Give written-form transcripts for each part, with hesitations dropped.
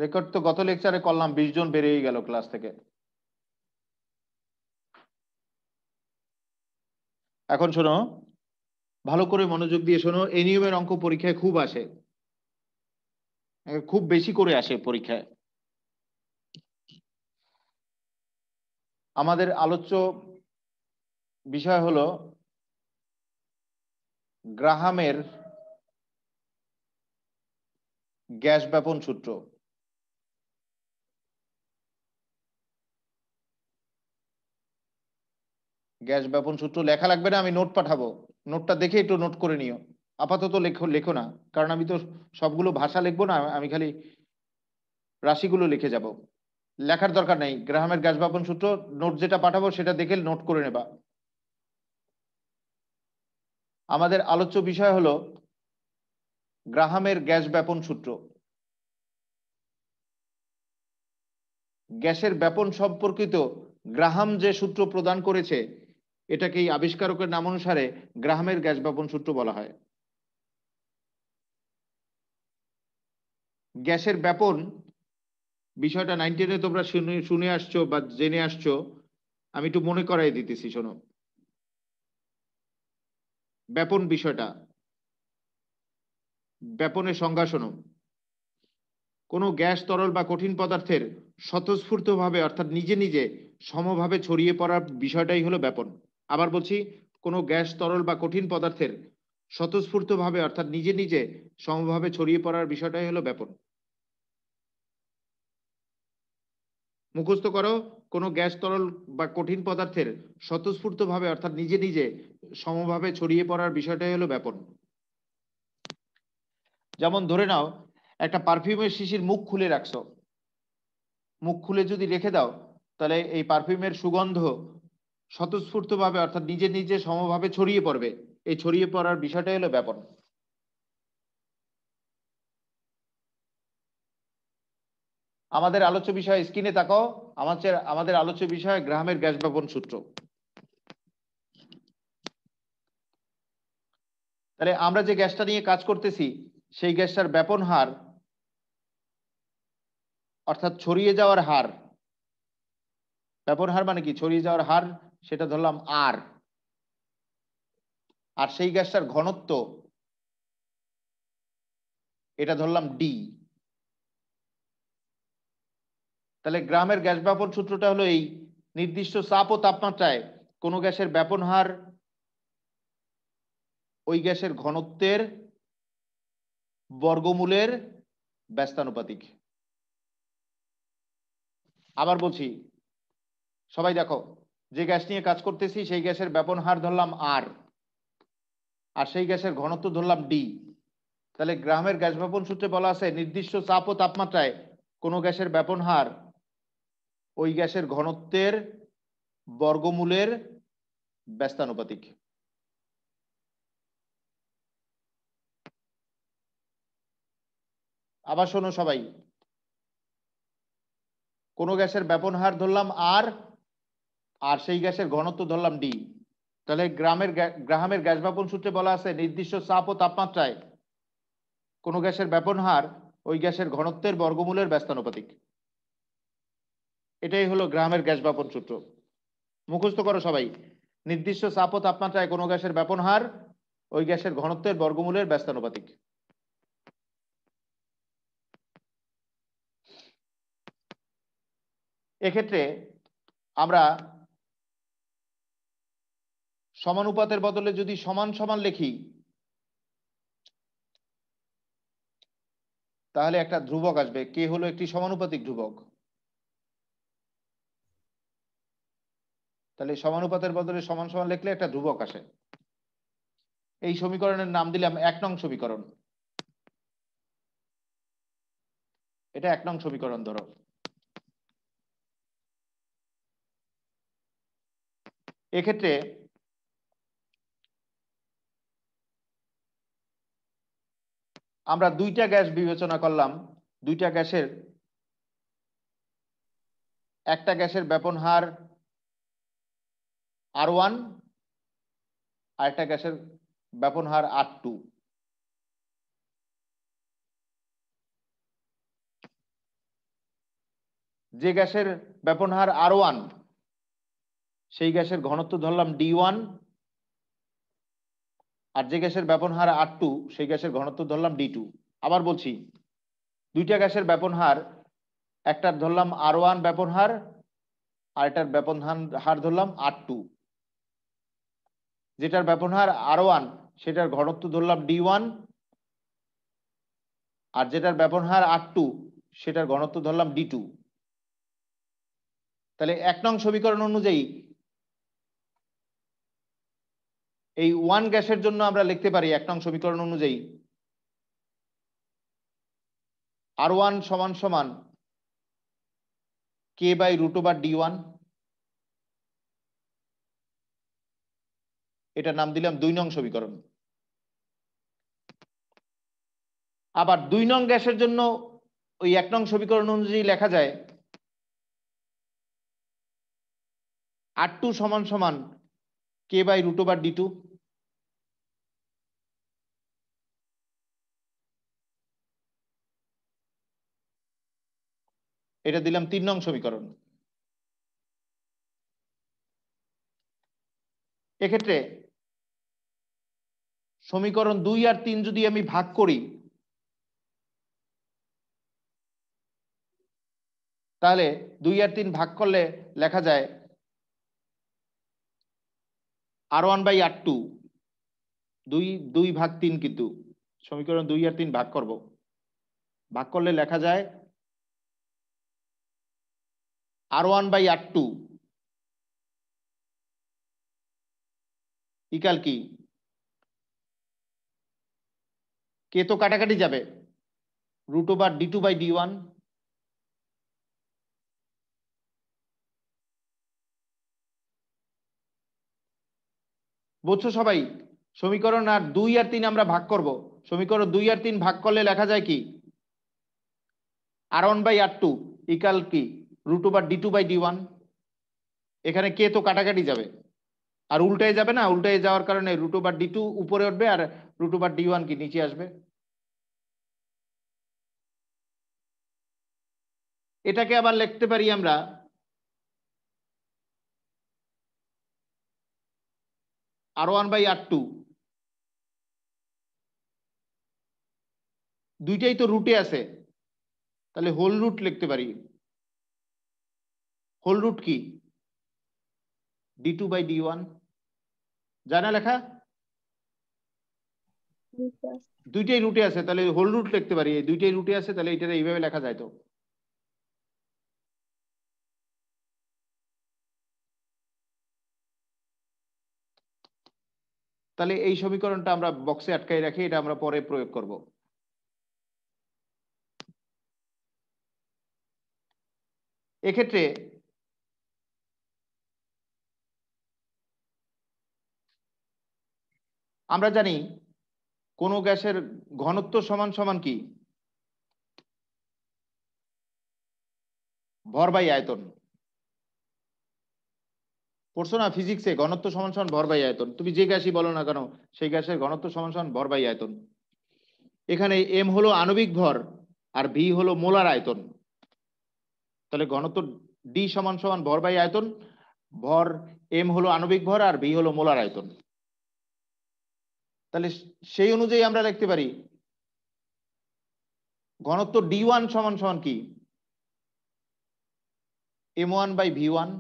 Record তো গত লেকচারে করলাম, 20 জন বেরিয়ে গেল ক্লাস থেকে। এখন শোনো, ভালো করে মনোযোগ দিয়ে শোনো। এই নিয়মের অঙ্ক পরীক্ষায় খুব আসে, খুব বেশি করে আসে পরীক্ষায়। আমাদের আলোচ্য বিষয় হলো গ্রাহামের গ্যাস ব্যাপন সূত্র। গ্যাস ব্যাপন সূত্র লেখা লাগবে না, আমি নোট পাঠাবো, নোটটা দেখে একটু নোট করে নিও। আপাতত লেখো লেখো না, কারণ আমি তো সবগুলো ভাষা লিখবো না, আমি খালি রাশিগুলো লিখে যাব। লেখার দরকার নেই। গ্রাহামের গ্যাস ব্যাপন সূত্র নোট যেটা পাঠাবো সেটা দেখে নোট করে নেবা। আমাদের আলোচ্য বিষয় হলো গ্রাহামের গ্যাস ব্যাপন সূত্র। গ্যাসের ব্যাপন সম্পর্কিত গ্রাহাম যে সূত্র প্রদান করেছে, এটাকে এই আবিষ্কারকের নাম অনুসারে গ্রাহামের গ্যাস ব্যাপন সূত্র বলা হয়। গ্যাসের ব্যাপন বিষয়টা 9 10-এ তোমরা শুনে আসছো বা জেনে আসছো, আমি একটু মনে করাই দিতেছি। শোনো, ব্যাপন বিষয়টা, ব্যাপনের সংজ্ঞা শোনো। কোনো গ্যাস, তরল বা কঠিন পদার্থের স্বতঃস্ফূর্তভাবে অর্থাৎ নিজে নিজে সমভাবে ছড়িয়ে পড়ার বিষয়টাই হলো ব্যাপন। আবার বলছি, কোনো গ্যাস, তরল বা কঠিন পদার্থের স্বতঃস্ফূর্তভাবে অর্থাৎ নিজে নিজে সমভাবে ছড়িয়ে পড়ার বিষয়টাই হলো ব্যাপন। মুখস্থ করো, কোনো গ্যাস, তরল বা কঠিন পদার্থের স্বতঃস্ফূর্তভাবে অর্থাৎ নিজে নিজে সমভাবে ছড়িয়ে পড়ার বিষয়টাই হলো ব্যাপন। যেমন ধরে নাও, একটা পারফিউমের শিশির মুখ খুলে রাখছো, মুখ খুলে যদি রেখে দাও, তাহলে এই পারফিউমের সুগন্ধ স্বতঃস্ফূর্তভাবে অর্থাৎ নিজে নিজে সমভাবে ছড়িয়ে পড়বে। এই ছড়িয়ে পড়ার বিষয়টাই হলো ব্যাপন। আমাদের আলোচ্য বিষয় স্ক্রিনে তাকাও। আমাদের আলোচ্য বিষয় গ্রাহামের গ্যাস ব্যাপন সূত্র। তাহলে আমরা যে গ্যাসটা নিয়ে কাজ করতেছি, সেই গ্যাসটার ব্যাপন হার অর্থাৎ ছড়িয়ে যাওয়ার হার, ব্যাপন হার মানে কি, ছড়িয়ে যাওয়ার হার, সেটা ধরলাম আর। আর সেই গ্যাসটার ঘনত্ব, এটা ধরলাম ডি। তাহলে গ্রাহামের গ্যাস ব্যাপন সূত্রটা হলো এই: নির্দিষ্ট চাপ ও তাপমাত্রায় কোনো গ্যাসের ব্যাপন হার ওই গ্যাসের ঘনত্বের বর্গমূলের ব্যস্তানুপাতিক। আবার বলছি, সবাই দেখো, যে গ্যাস নিয়ে কাজ করতেছি সেই গ্যাসের ব্যাপন হার ধরলাম আর, আর সেই গ্যাসের ঘনত্ব ধরলাম ডি। তাহলে গ্রাহামের গ্যাস ব্যাপন সূত্রে বলা আছে নির্দিষ্ট চাপ ও তাপমাত্রায় কোনো গ্যাসের ব্যাপন হার ওই গ্যাসের ঘনত্বের বর্গমূলের ব্যস্তানুপাতিক। আবার শোনো সবাই, কোনো গ্যাসের ব্যাপন হার ধরলাম আর, আর সেই গ্যাসের ঘনত্ব ধরলাম ডি। তাহলে গ্রাহামের গ্যাস ব্যাপন সূত্রে বলা আছে নির্দিষ্ট চাপ ও তাপমাত্রায় কোনো গ্যাসের ব্যাপন হার ওই গ্যাসের ঘনত্বের বর্গমূলের ব্যস্তানুপাতিক। এটাই হলো গ্রাহামের গ্যাস ব্যাপন সূত্র। মুখস্থ করো সবাই, নির্দিষ্ট চাপ ও তাপমাত্রায় কোনো গ্যাসের ব্যাপন হার ওই গ্যাসের ঘনত্বের বর্গমূলের ব্যস্তানুপাতিক। এক্ষেত্রে আমরা সমানুপাতের বদলে যদি সমান সমান লিখি, তাহলে একটা ধ্রুবক আসবে, কে হলো একটি সমানুপাতিক ধ্রুবক। তাহলে সমানুপাতের বদলে সমান সমান লিখলে একটা ধ্রুবক আসে। এই সমীকরণের নাম দিলাম 1 নং সমীকরণ। এটা 1 নং সমীকরণ ধরো। এক্ষেত্রে আমরা দুইটা গ্যাস বিবেচনা করলাম। দুইটা গ্যাসের, একটা গ্যাসের ব্যাপন হার R1, আর একটা গ্যাসের ব্যাপন হার R2। যে গ্যাসের ব্যাপন হার R1 সেই গ্যাসের ঘনত্ব ধরলাম D1, আর যে গ্যাসের ব্যাপন হার R2 সেই গ্যাসের ঘনত্ব ধরলাম D2। আবার বলছি, দুইটা গ্যাসের ব্যাপন হার, একটার ধরলাম R1 ব্যাপন হার, আর এটার ব্যাপন হার ধরলাম R2। যেটার ব্যাপন হার R1 সেটার ঘনত্ব ধরলাম D1, আর যেটার ব্যাপন হার R2 সেটার ঘনত্ব ধরলাম D2। তাহলে 1 নং সমীকরণ অনুযায়ী এই 1 গ্যাসের জন্য আমরা লিখতে পারি 1 নং সমীকরণ অনুযায়ী R1 সমান সমান K/√/D1। এটা নাম দিলাম 2 নং সমীকরণ। আবার 2 নং গ্যাসের জন্য ওই 1 নং সমীকরণ অনুযায়ী লেখা যায় R2 সমান সমান K/√/D2। এটা দিলাম 3 নং সমীকরণ। এক্ষেত্রে সমীকরণ 2 আর 3 যদি আমি ভাগ করি তাহলে 2 আর 3 ভাগ করলে লেখা যায় R1/R2, 2 ভাগ 3, কিন্তু সমীকরণ 2 আর 3 ভাগ করব, ভাগ করলে লেখা যায় R1/R2 ইকাল কি, কে তো কাটাকাটি যাবে, √D2/D1। বুঝছো সবাই? সমীকরণ আর 2 আর 3 আমরা ভাগ করব, সমীকরণ 2 আর 3 ভাগ করলে লেখা যায় কি R1/R2 ইকাল কি √D2/D1। এখানে কে তো কাটাকাটি যাবে, আর উল্টায় যাবে না, উল্টায় যাওয়ার কারণে √D2 উপরে উঠবে আর √D1 কি নিচে আসবে। এটাকে আবার লিখতে পারি আমরা R1/R2, দুইটাই তো রুটে আছে, তাহলে হোল রুট লিখতে পারি। হোল রুট কি D2/D1, জানা লেখা, দুইটাই রুটে আছে, তাহলে হোল রুট লিখতে পারি। এই দুইটাই রুটে আছে, তাহলে এটা এইভাবে লেখা যায়। তো তাহলে এই সমীকরণটা আমরা বক্সে আটকাই রাখি, এটা আমরা পরে প্রয়োগ করব। এক্ষেত্রে আমরা জানি কোন গ্যাসের ঘনত্ব সমান সমান কি ভর বাই আয়তন। পড়ছো না ফিজিক্সে, ঘনত্ব সমান সমান ভর বাই আয়তন। তুমি যে গ্যাসই বলো না কেন, সেই গ্যাসের ঘনত্ব সমান সমান ভর বাই আয়তন। এখানে এম হলো আণবিক ভর আর ভি হলো মোলার আয়তন। তাহলে ঘনত্ব ডি সমান সমান ভর বাই আয়তন, ভর এম হলো আণবিক ভর আর ভি হলো মোলার আয়তন। তাহলে সেই অনুযায়ী আমরা লিখতে পারি ঘনত্ব D1 সমান সমান কি M1/V1।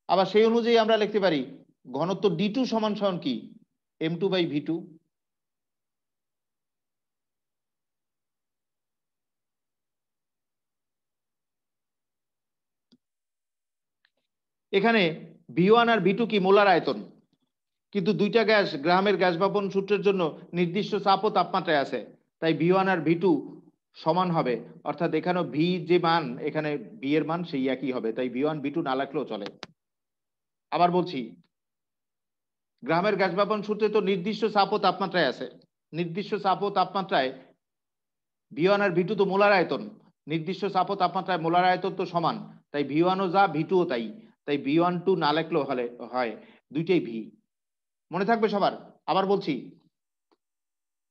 আবার সেই অনুযায়ী আমরা লিখতে পারি ঘনত্ব D2 সমান সমান কি M2/V2। এখানে V1 আর V2 কি মোলার আয়তন, কিন্তু দুইটা গ্যাস গ্রাহামের গ্যাস ভাপন সূত্রের জন্য নির্দিষ্ট চাপ ও তাপমাত্রায় আছে, তাই V1 আর V2 সমান হবে। অর্থাৎ এখানে ভি যে মান, এখানে ভি এর মান সেই একই হবে, তাই V1 V2 না লাগলেও চলে। আবার বলছি, গ্রাহামের গ্যাস ভাপন সূত্রে তো নির্দিষ্ট চাপ ও তাপমাত্রায় আছে, নির্দিষ্ট চাপ ও তাপমাত্রায় V1 আর V2 তো মোলার আয়তন, নির্দিষ্ট চাপ ও তাপমাত্রায় মোলার আয়তন তো সমান, তাই V1 ও যা V2 ও তাই, তাই V1 2 না লিখলেও হয়, দুইটাই ভি। মনে থাকবে সবার? আবার বলছি,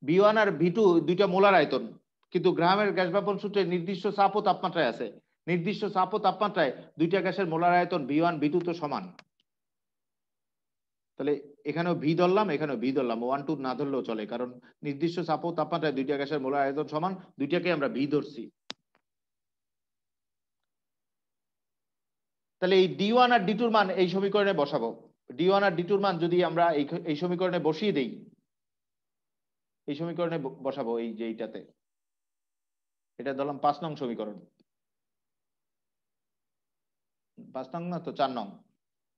V1 আর V2 দুইটা মোলার আয়তন, কিন্তু গ্রাহামের গ্যাস ব্যাপন সূত্রে নির্দিষ্ট চাপ ও তাপমাত্রায় আছে। নির্দিষ্ট চাপ ও তাপমাত্রায় দুইটা গ্যাসের মোলার আয়তন V1 V2 তো সমান। তাহলে এখানেও ভি ধরলাম, এখানেও ভি ধরলাম, 1 2 না ধরলেও চলে, কারণ নির্দিষ্ট চাপ ও তাপমাত্রায় দুইটা গ্যাসের মোলার আয়তন সমান, দুইটাকে আমরা ভি ধরছি। তাহলে এই D1 আর D2 মান এই সমীকরণে বসাবো। D1 আর D2 মান যদি আমরা এই সমীকরণে বসিয়ে দেই, এই সমীকরণে বসাবো, এই যে এইটাতে, এটা ধরলাম 5 নং সমীকরণ। 5 নং না তো 4 নং।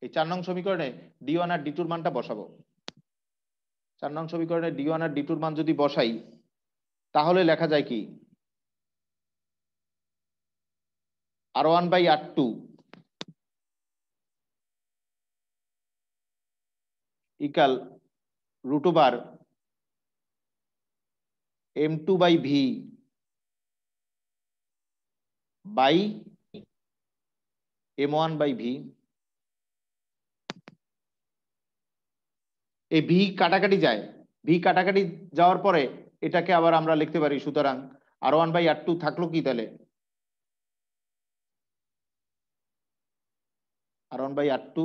এই 4 নং সমীকরণে D1 আর D2 মানটা বসাবো। 4 নং সমীকরণে D1 আর D2 মান যদি বসাই, তাহলে লেখা যায় কি, R1/R2 equal √/M2/V by M1/V। এই ভি কাটাকাটি যায়, ভি কাটাকাটি যাওয়ার পরে এটাকে আবার আমরা লিখতে পারি, সুতরাং R1/R2 থাকলো কি তাহলে, R1/R2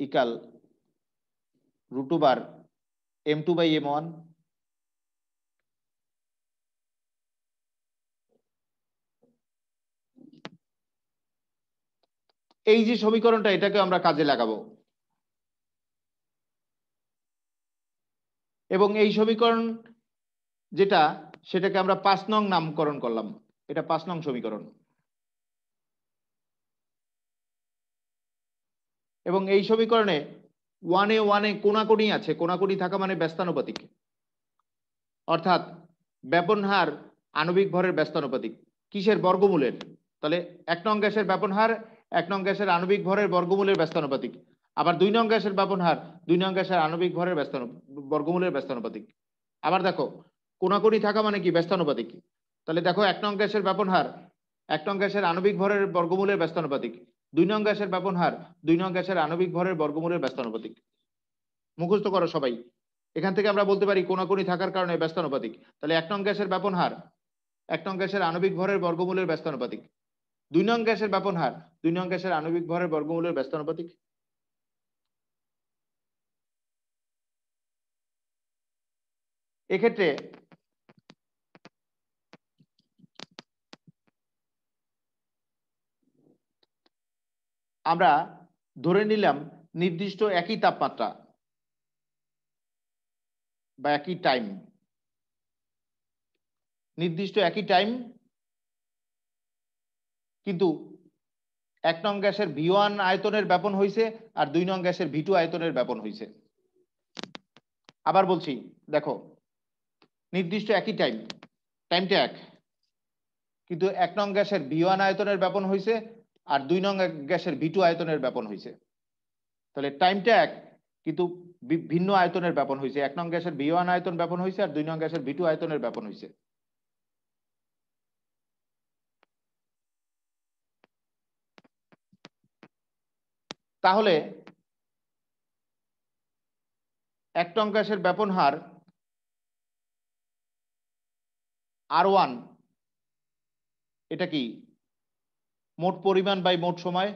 ইকাল √M2/M1 এই যে সমীকরণটা, এটাকে আমরা কাজে লাগাবো এবং এই সমীকরণ যেটা, সেটাকে আমরা 5 নং নামকরণ করলাম। এটা 5 নং সমীকরণ। এবং এই সমীকরণে 1 এ কোণাকুণি আছে, কোণাকুণি থাকা মানে ব্যস্তানুপাতিক, অর্থাৎ ব্যাপন হার আণবিক ভরের ব্যস্তানুপাতিক। কিসের? বর্গমূলের। তাহলে 1 নং গ্যাসের ব্যাপন হার 1 নং গ্যাসের আণবিক ভরের বর্গমূলের ব্যস্তানুপাতিক। আবার 2 নং গ্যাসের ব্যাপন হার 2 নং গ্যাসের আণবিক ভরের বর্গমূলের ব্যস্তানুপাতিক। আবার দেখো, কোণাকুণি থাকা মানে কি? ব্যস্তানুপাতিক। তাহলে দেখো, 1 নং গ্যাসের ব্যাপন হার 1 নং গ্যাসের আণবিক ভরের বর্গমূলের ব্যস্তানুপাতিক, 2 নং গ্যাসের ব্যাপন হার 2 নং গ্যাসের আণবিক ভরের বর্গমূলের ব্যস্তানুপাতিক। মুখস্থ করো সবাই। এখান থেকে আমরা বলতে পারি কোণাকুণি থাকার কারণে ব্যস্তানুপাতিক। তাহলে 1 নং গ্যাসের ব্যাপন হার 1 নং গ্যাসের আণবিক ভরের বর্গমূলের ব্যস্তানুপাতিক, 2 নং গ্যাসের ব্যাপন হার 2 নং গ্যাসের আণবিক ভরের বর্গমূলের ব্যস্তানুপাতিক। এক্ষেত্রে আমরা ধরে নিলাম নির্দিষ্ট একই তাপমাত্রা বা একই টাইম, নির্দিষ্ট একই টাইম, কিন্তু 1 নং গ্যাসের V1 আয়তনের ব্যাপন হয়েছে আর 2 নং গ্যাসের V2 আয়তনের ব্যাপন হয়েছে। আবার বলছি, দেখো, নির্দিষ্ট একই টাইম, টাইমটা এক, কিন্তু 1 নং গ্যাসের V1 আয়তনের ব্যাপন হয়েছে আর 2 নং গ্যাসের V2 আয়তনের ব্যাপন হয়েছে। তাহলে টাইমটা এক, কিন্তু ভিন্ন আয়তনের ব্যাপন হয়েছে। 1 নং গ্যাসের V1 আয়তন ব্যাপন হয়েছে আর 2 নং গ্যাসের V2 আয়তনের ব্যাপন হয়েছে। তাহলে 1 নং গ্যাসের ব্যাপন হার R1, এটা কি মোট পরিমাণ বাই মোট সময়।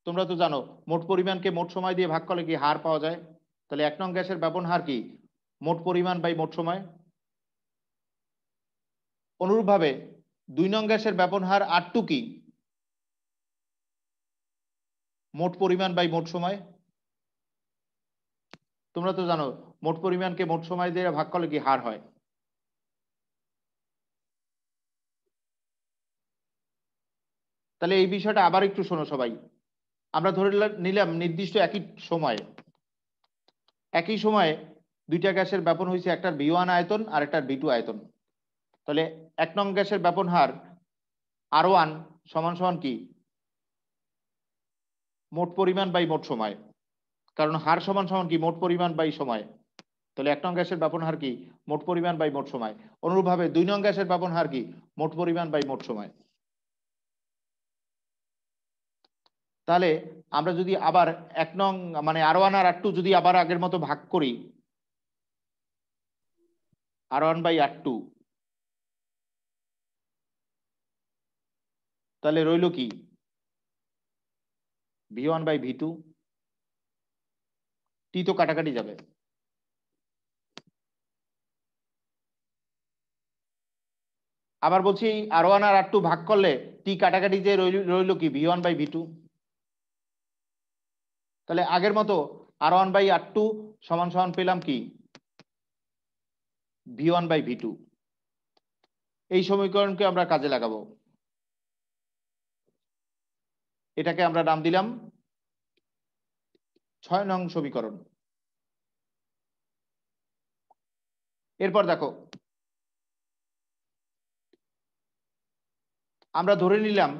তোমরা তো জানো মোট পরিমাণকে মোট সময় দিয়ে ভাগ করলে কি হার পাওয়া যায়। তাহলে 1 নং গ্যাসের ব্যাপন হার কি মোট পরিমাণ বাই মোট সময়। অনুরূপভাবে 2 নং গ্যাসের ব্যাপন হার R2 কি মোট পরিমাণ বাই মোট সময়। তোমরা তো জানো মোট পরিমাণকে মোট সময় দিয়ে ভাগ করলে কি হার হয়। তাহলে এই বিষয়টা আবার একটু শোনো সবাই। আমরা ধরে নিলাম নির্দিষ্ট একই সময়ে দুইটা গ্যাসের ব্যাপন হয়েছে, একটার V1 আয়তন আর একটার V2 আয়তন। তাহলে 1 নং গ্যাসের ব্যাপন হার R1 সমান সমান কি মোট পরিমাণ বাই মোট সময়, কারণ হার সমান সমান কি মোট পরিমাণ বাই সময়। তাহলে 1 নং গ্যাসের ব্যাপন হার কি মোট পরিমাণ বাই মোট সময়। অনুরূপভাবে 2 নং গ্যাসের ব্যাপন হার কি মোট পরিমাণ বাই মোট সময়। তাহলে আমরা যদি আবার 1 নং মানে R1 আর R2 যদি আবার আগের মতো ভাগ করি, R1/R2, তাহলে রইল কি V1/V2, টি তো কাটাকাটি যাবে। আবার বলছি R1 আর R2 ভাগ করলে টি কাটাকাটি যে রইল কি V1/V2। তাহলে আগের মতো R1/R2 সমান সমান পেলাম কি V1/V2। এই সমীকরণকে আমরা কাজে লাগাবো। এটাকে আমরা নাম দিলাম 6 নং সমীকরণ। এরপর দেখো, আমরা ধরে নিলাম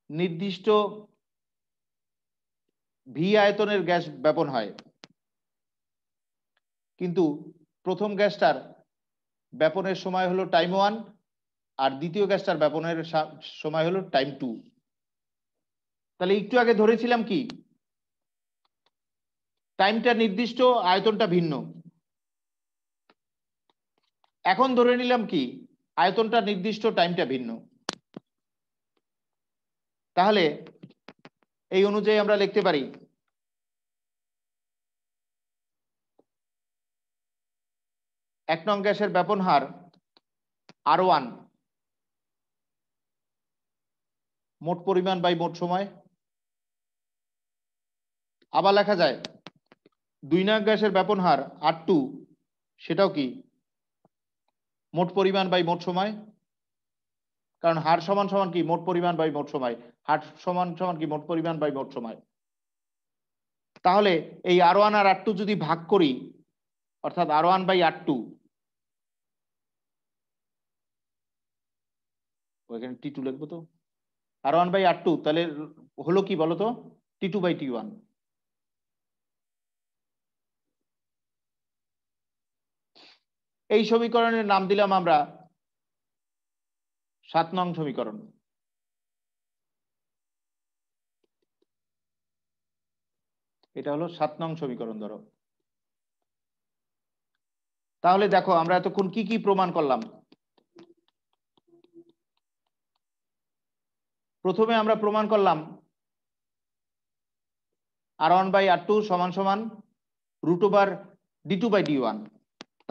নির্দিষ্ট ভি আয়তনের গ্যাস ব্যাপন হয়, কিন্তু প্রথম গ্যাসটার ব্যাপনের সময় হলো টাইম 1 আর দ্বিতীয় গ্যাসটার ব্যাপনের সময় হলো টাইম 2। তাহলে একটু আগে ধরেছিলাম কি টাইমটা নির্দিষ্ট, আয়তনটা ভিন্ন। এখন ধরে নিলাম কি আয়তনটা নির্দিষ্ট, টাইমটা ভিন্ন। তাহলে এই অনুযায়ী আমরা লিখতে পারি এক নং গ্যাসের ব্যাপন হার R1 মোট পরিমাণ বাই মোট সময়। আবার লেখা যায় 2 নং গ্যাসের ব্যাপন হার R2, সেটাও কি মোট পরিমাণ বাই মোট সময়, কারণ হার সমান সমান কি মোট পরিমাণ বাই মোট সময়, হার সমান সমান কি মোট পরিমাণ বাই মোট সময়। তাহলে এই R1 আর R2 যদি ভাগ করি, অর্থাৎ R1/R2, ওইখানে T2 লিখবো তো, R1/R2 তাহলে হলো কি বলতো T2/T1। এই সমীকরণের নাম দিলাম আমরা 7 নং সমীকরণ। এটা হলো 7 নং সমীকরণ ধরো। তাহলে দেখো আমরা এতক্ষণ কি কি প্রমাণ করলাম। প্রথমে আমরা প্রমাণ করলাম R1/R2 সমান সমান √D2/D1।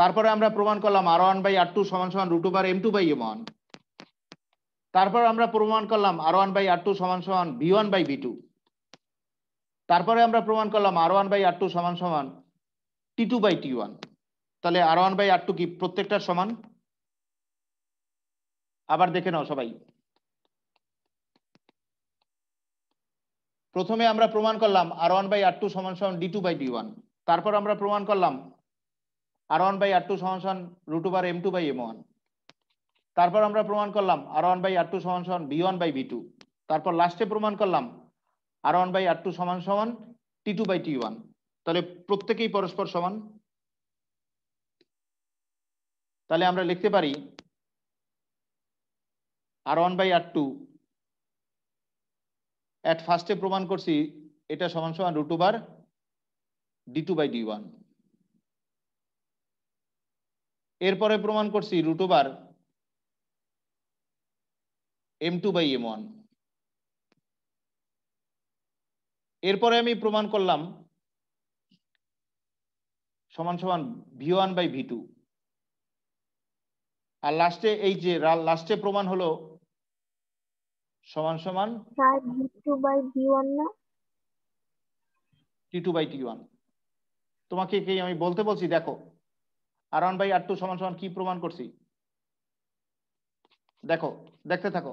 তারপরে আমরা প্রমাণ করলাম R1/R2 সমান সমান √M2/M1। তারপর আমরা প্রমাণ করলাম R1/R2 সমান সমান V1/V2। তারপরে আমরা প্রমাণ করলাম R1/R2 সমান সমান T2/T1। তাহলে R1/R2 কি প্রত্যেকটার সমান? আবার দেখে নাও সবাই। প্রথমে আমরা প্রমাণ করলাম R1/R2 সমান সমান D2/D1। তারপর আমরা প্রমাণ করলাম R1/R2 সমান সমান √M2/M1। তারপর আমরা প্রমাণ করলাম R1/R2 সমান সমান V1/V2। তারপর লাস্টে প্রমাণ করলাম R1/R2 সমান সমান T2/T1। তাহলে প্রত্যেকেই পরস্পর সমান। তাহলে আমরা লিখতে পারি R1/R2 এট ফার্স্টে প্রমাণ করছি এটা সমান সমান √D2/D1। এরপরে প্রমাণ করছি √M2/M1। এরপরে আমি প্রমাণ করলাম সমান সমান V1/V2। আর লাস্টে এই যে লাস্টে প্রমাণ হলো সমান সমান V2/V1 না T2/T1। তোমাকে কি আমি বলতে বলছি? দেখো R1/R2 সমান সমান কি প্রমাণ করছি, দেখো, দেখতে থাকো।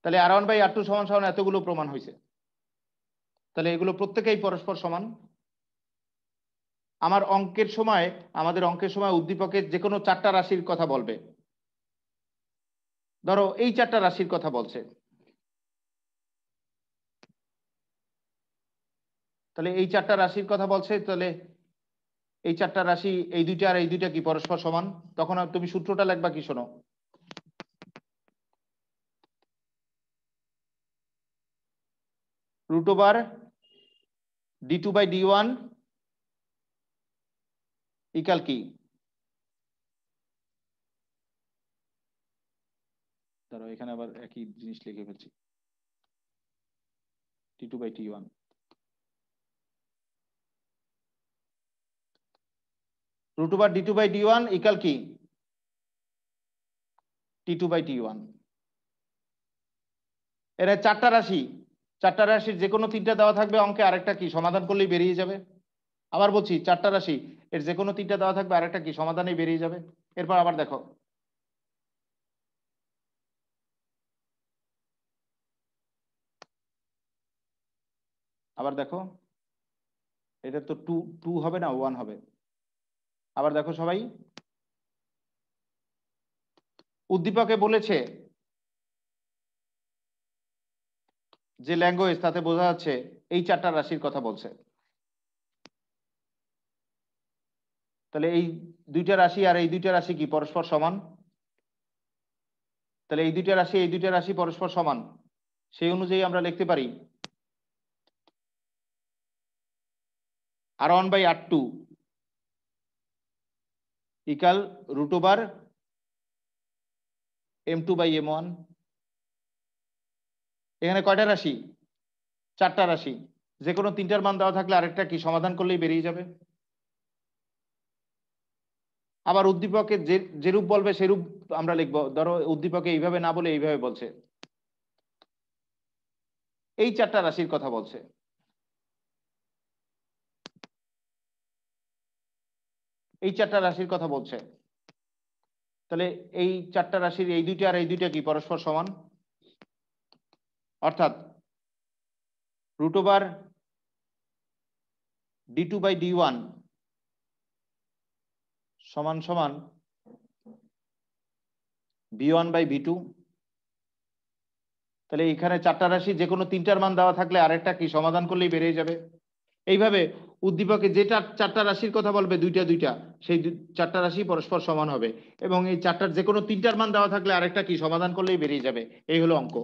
তাহলে R1/R2 সমান সমান এতগুলো প্রমাণ হয়েছে। তাহলে এগুলো প্রত্যেকেই পরস্পর সমান। আমাদের অঙ্কের সময় উদ্দীপকের যে কোনো 4টা রাশির কথা বলবে। ধরো এই 4টা রাশির কথা বলছে, তাহলে এই 4টা রাশির কথা বলছে। তাহলে এই 4টা রাশি, এই দুইটা আর এই দুইটা কি পরস্পর সমান? তখন তুমি সূত্রটা লিখবা কি, শোনো। √D2/D1 ইকাল কি? ধরো এখানে আবার একই জিনিস লিখে ফেলছি, T2/T1। √/(d2/d1) ইকাল কি? T2/T1। এরা চারটা রাশি, চারটা রাশির যে কোনো তিনটা দেওয়া থাকবে অঙ্কে, আরেকটা কি সমাধান করলেই বেরিয়ে যাবে। আবার বলছি, চারটা রাশি এর যে কোনো তিনটা দেওয়া থাকবে, আরেকটা কি সমাধানেই বেরিয়ে যাবে। এরপর আবার দেখো, আবার দেখো, এটা তো টু টু হবে না, 1 হবে। আবার দেখো সবাই, উদ্দীপকে বলেছে যে ল্যাঙ্গুয়েজ, তাতে বোঝা যাচ্ছে এই চারটা রাশির কথা বলছে। তাহলে এই দুইটা রাশি আর এই দুইটা রাশি কি পরস্পর সমান? তাহলে এই দুইটা রাশি, এই দুইটা রাশি পরস্পর সমান, সেই অনুযায়ী আমরা লিখতে পারি R1/R2 ইকাল √M2/M1। এখানে কয়টা রাশি? চারটা রাশি, যে কোনো তিনটার মান দেওয়া থাকলে আরেকটা কি সমাধান করলেই বেরিয়ে যাবে। আবার উদ্দীপকে যেরূপ বলবে সেরূপ আমরা লিখবো। ধরো উদ্দীপকে এইভাবে না বলে এইভাবে বলছে, এই চারটা রাশির কথা বলছে। এই চারটা রাশির কথা বলছে। তাহলে এই চারটা রাশির এই দুইটা আর এই দুইটা কি পরস্পর সমান? অর্থাৎ √/(d2/d1) সমান সমান V1/V2। তাহলে এখানে চারটা রাশি যে কোনো তিনটার মান দেওয়া থাকলে আরেকটা কি সমাধান করলেই বেরিয়ে যাবে। এইভাবে উদ্দীপকে যেটা চারটা রাশির কথা বলবে, দুইটা দুইটা, সেই চারটা রাশি পরস্পর সমান হবে, এবং এই চারটার যে কোনো তিনটার মান দেওয়া থাকলে আরেকটা কি সমাধান করলেই বেরিয়ে যাবে। এই হলো অঙ্ক।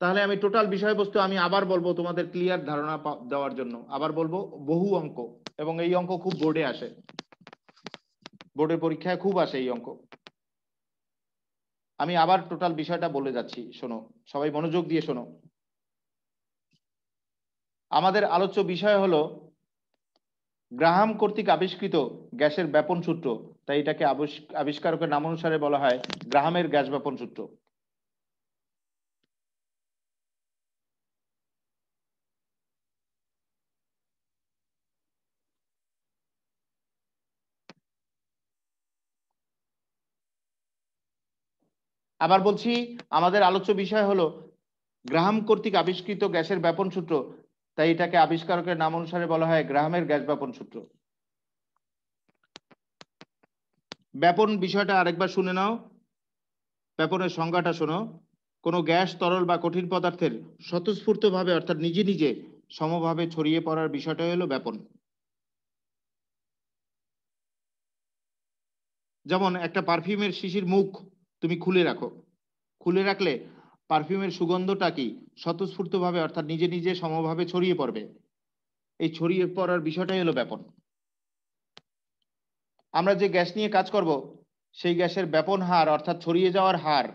তাহলে আমি টোটাল বিষয়বস্তু আমি আবার বলবো তোমাদের ক্লিয়ার ধারণা দেওয়ার জন্য, আবার বলবো, বহু অঙ্ক, এবং এই অঙ্ক খুব বোর্ডে আসে, বোর্ডের পরীক্ষায় খুব আসে এই অঙ্ক। আমি আবার টোটাল বিষয়টা বলে যাচ্ছি, শোনো সবাই, মনোযোগ দিয়ে শোনো। আমাদের আলোচ্য বিষয় হলো গ্রাহাম কর্তৃক আবিষ্কৃত গ্যাসের ব্যাপন সূত্র, তাই এটাকে আবিষ্কারকের নাম অনুসারে বলা হয় গ্রাহামের গ্যাস ব্যাপন সূত্র। আবার বলছি, আমাদের আলোচ্য বিষয় হলো গ্রাহাম কর্তৃক আবিষ্কৃত গ্যাসের ব্যাপন সূত্র, তাই এটাকে আবিষ্কারকের নাম অনুসারে বলা হয় গ্রাহামের গ্যাস ব্যাপন সূত্র। ব্যাপন বিষয়টা আরেকবার শুনে নাও। ব্যাপনের সংজ্ঞাটা শোনো, কোনো গ্যাস, তরল বা কঠিন পদার্থের স্বতঃস্ফূর্তভাবে অর্থাৎ নিজে নিজে সমভাবে ছড়িয়ে পড়ার বিষয়টাই হলো ব্যাপন। যেমন একটা পারফিউমের শিশির মুখ তুমি খুলে রাখো, খুলে রাখলে পারফিউমের সুগন্ধটা কি স্বতঃস্ফূর্তভাবে অর্থাৎ নিজে নিজে সমভাবে ছড়িয়ে পড়বে। এই ছড়িয়ে পড়ার বিষয়টাই হলো ব্যাপন। আমরা যে গ্যাস নিয়ে কাজ করব, সেই গ্যাসের ব্যাপন হার অর্থাৎ ছড়িয়ে যাওয়ার হার,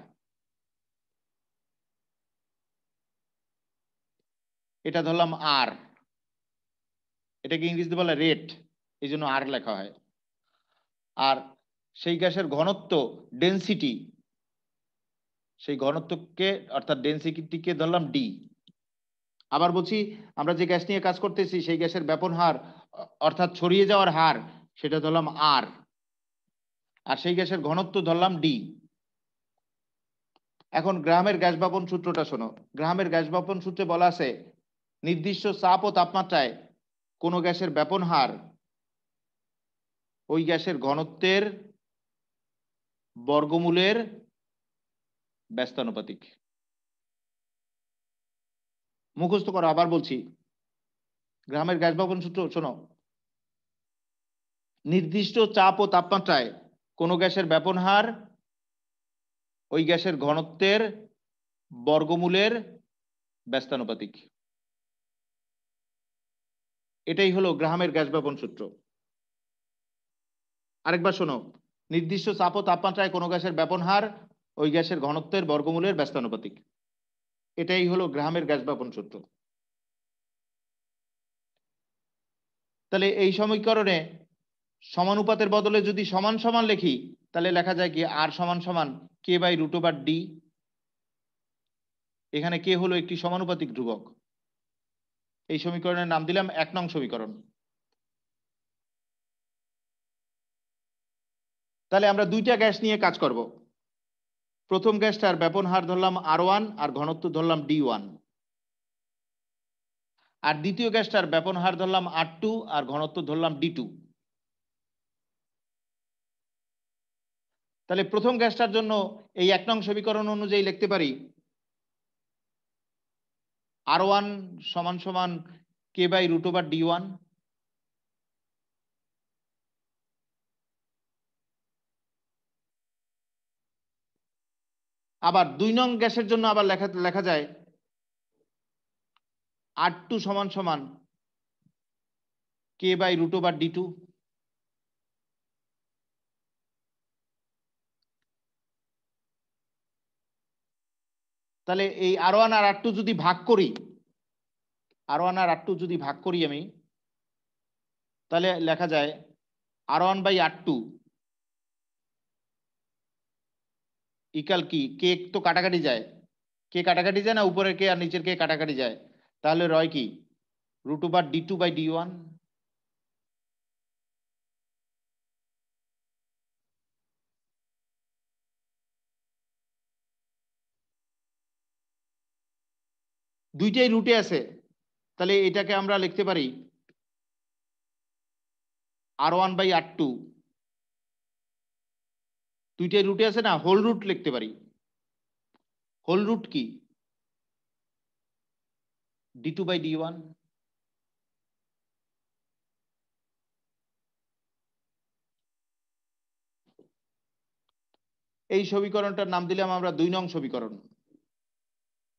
এটা ধরলাম আর, এটাকে ইংরেজিতে বলে রেট, এই জন্য আর লেখা হয়। আর সেই গ্যাসের ঘনত্ব, ডেনসিটি, সেই ঘনত্বকে অর্থাৎ ডেনসিটিকে ধরলাম ডি। আবার বলছি, আমরা যে গ্যাস নিয়ে কাজ করতেছি সেই গ্যাসের ব্যাপন হার অর্থাৎ ছড়িয়ে যাওয়ার হার, সেটা ধরলাম আর, আর সেই গ্যাসের ঘনত্ব ধরলাম ডি। এখন গ্রাহামের গ্যাস ব্যাপন সূত্রটা শোনো। গ্রাহামের গ্যাস ব্যাপন সূত্রে বলা আছে নির্দিষ্ট চাপ ও তাপমাত্রায় কোনো গ্যাসের ব্যাপন হার ওই গ্যাসের ঘনত্বের বর্গমূলের ব্যস্তানুপাতিক। মুখস্থ করো, আবার বলছি, গ্রাহামের গ্যাস ব্যাপন সূত্র শোনো, নির্দিষ্ট চাপ ও তাপমাত্রায় কোনো গ্যাসের ব্যাপন হার ওই গ্যাসের ঘনত্বের বর্গমূলের ব্যস্তানুপাতিক। এটাই হলো গ্রাহামের গ্যাস ব্যবন সূত্র। আরেকবার শোনো, নির্দিষ্ট চাপ ও তাপমাত্রায় কোনো গ্যাসের ব্যাপন হার ওই গ্যাসের ঘনত্বের বর্গমূলের ব্যস্তানুপাতিক। এটাই হলো গ্রাহামের গ্যাস ব্যবন সূত্র। তাহলে এই সমীকরণে সমানুপাতের বদলে যদি সমান সমান লিখি, তাহলে লেখা যায় কি আর সমান সমান কে বাই রুট ওভার ডি। এখানে কে হলো একটি সমানুপাতিক ধ্রুবক। এই সমীকরণের নাম দিলাম 1 নং সমীকরণ। তাহলে আমরা দুইটা গ্যাস নিয়ে কাজ করব। প্রথম গ্যাসটার ব্যাপন হার ধরলাম R1 আর ঘনত্ব ধরলাম D1, আর দ্বিতীয় গ্যাসটার ব্যাপন হার ধরলাম R2 আর ঘনত্ব ধরলাম D2। তাহলে প্রথম গ্যাসটার জন্য এই 1 নং সমীকরণ অনুযায়ী লিখতে পারি R1 সমান সমান কে বাই রুট ওভার D1, আবার 2 নং গ্যাসের জন্য আবার লেখা যায় R2 সমান সমান কে বাই রুট ওভার D2। তাহলে এই R1 আর R2 যদি ভাগ করি, R1 আর R2 যদি ভাগ করি আমি, তাহলে লেখা যায় R1 বাই R2 ইকাল কি, কে তো কাটাকাটি যায়, কে কাটাকাটি যায় না, উপরের কে আর নিচের কে কাটাকাটি যায়, তাহলে রয় কি root over D2 by D1। দুইটাই রুটে আছে, তাহলে এটাকে আমরা লিখতে পারি R1 বাই R2, দুইটাই রুটে আছে না, হোল রুট লিখতে পারি। হোল রুট কি D2 বাই D1। এই সমীকরণটার নাম দিলাম আমরা 2 নং সমীকরণ।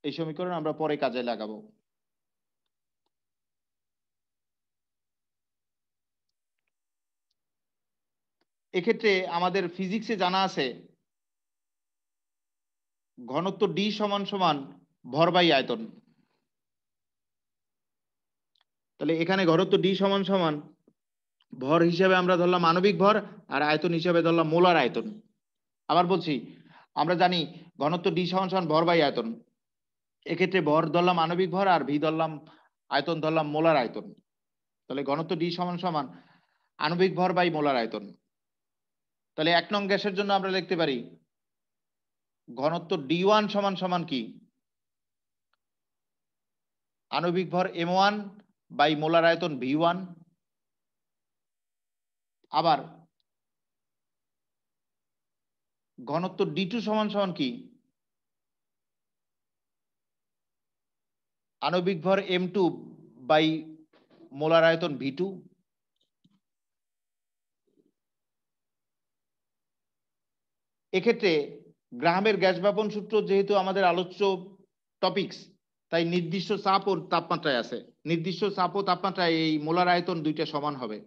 এই সমীকরণ আমরা পরে কাজে লাগাবো। এক্ষেত্রে আমাদের ফিজিক্সে জানা আছে ঘনত্ব ডি সমান সমান ভর বাই আয়তন। তাহলে এখানে ঘনত্ব ডি সমান সমান ভর হিসাবে আমরা ধরলাম আণবিক ভর, আর আয়তন হিসাবে ধরলাম মোলার আয়তন। আবার বলছি, আমরা জানি ঘনত্ব ডি সমান সমান ভর বাই আয়তন। এক্ষেত্রে ভর ধরলাম আণবিক ভর আর ভি ধরলাম আয়তন ধরলাম মোলার আয়তন। তাহলে ঘনত্ব ডি সমান সমান আণবিক ভর বাই মোলার আয়তন। তাহলে 1 নং গ্যাসের জন্য আমরা লিখতে পারি ঘনত্ব D1 সমান সমান কি আণবিক ভর M1 বাই মোলার আয়তন V1। আবার ঘনত্ব D2 সমান সমান কি আণবিক ভর M2 বাই মোলার আয়তন V2। এক্ষেত্রে গ্রাহামের গ্যাস ব্যাপন সূত্র যেহেতু আমাদের আলোচ্য টপিকস, তাই নির্দিষ্ট চাপ ও তাপমাত্রায় আছে। নির্দিষ্ট চাপ ও তাপমাত্রায় এই মোলার আয়তন দুইটা সমান হবে,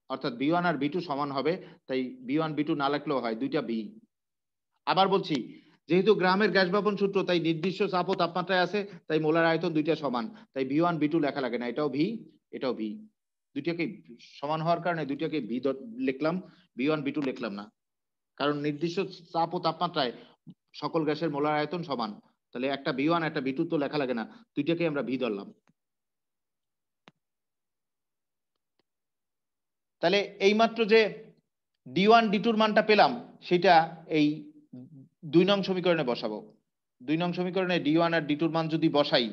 অর্থাৎ V1 আর V2 সমান হবে। তাই V1 V2 না লিখলেও হয়, দুইটা V। আবার বলছি, যেহেতু গ্রাহামের গ্যাস ব্যাপন সূত্র, তাই নির্দিষ্ট চাপ ও তাপমাত্রায় আছে, তাই মোলার আয়তন দুইটা সমান। তাই V1 V2 লেখা লাগে না, এটাও V এটাও V। দুইটাকে সমান হওয়ার কারণে দুইটাকে V লিখলাম, V1 V2 লিখলাম না। কারণ নির্দিষ্ট চাপ ও তাপমাত্রায় সকল গ্যাসের মোলার আয়তন সমান। তাহলে একটা V1 একটা V2 তো লেখা লাগে না, দুইটাকে আমরা V ধরলাম। তাহলে এইমাত্র যে D1 D2 এর মানটা পেলাম, সেটা এই 2 নং সমীকরণে বসাবো। 2 নং সমীকরণে D1 আর D2 এর মান যদি বসাই,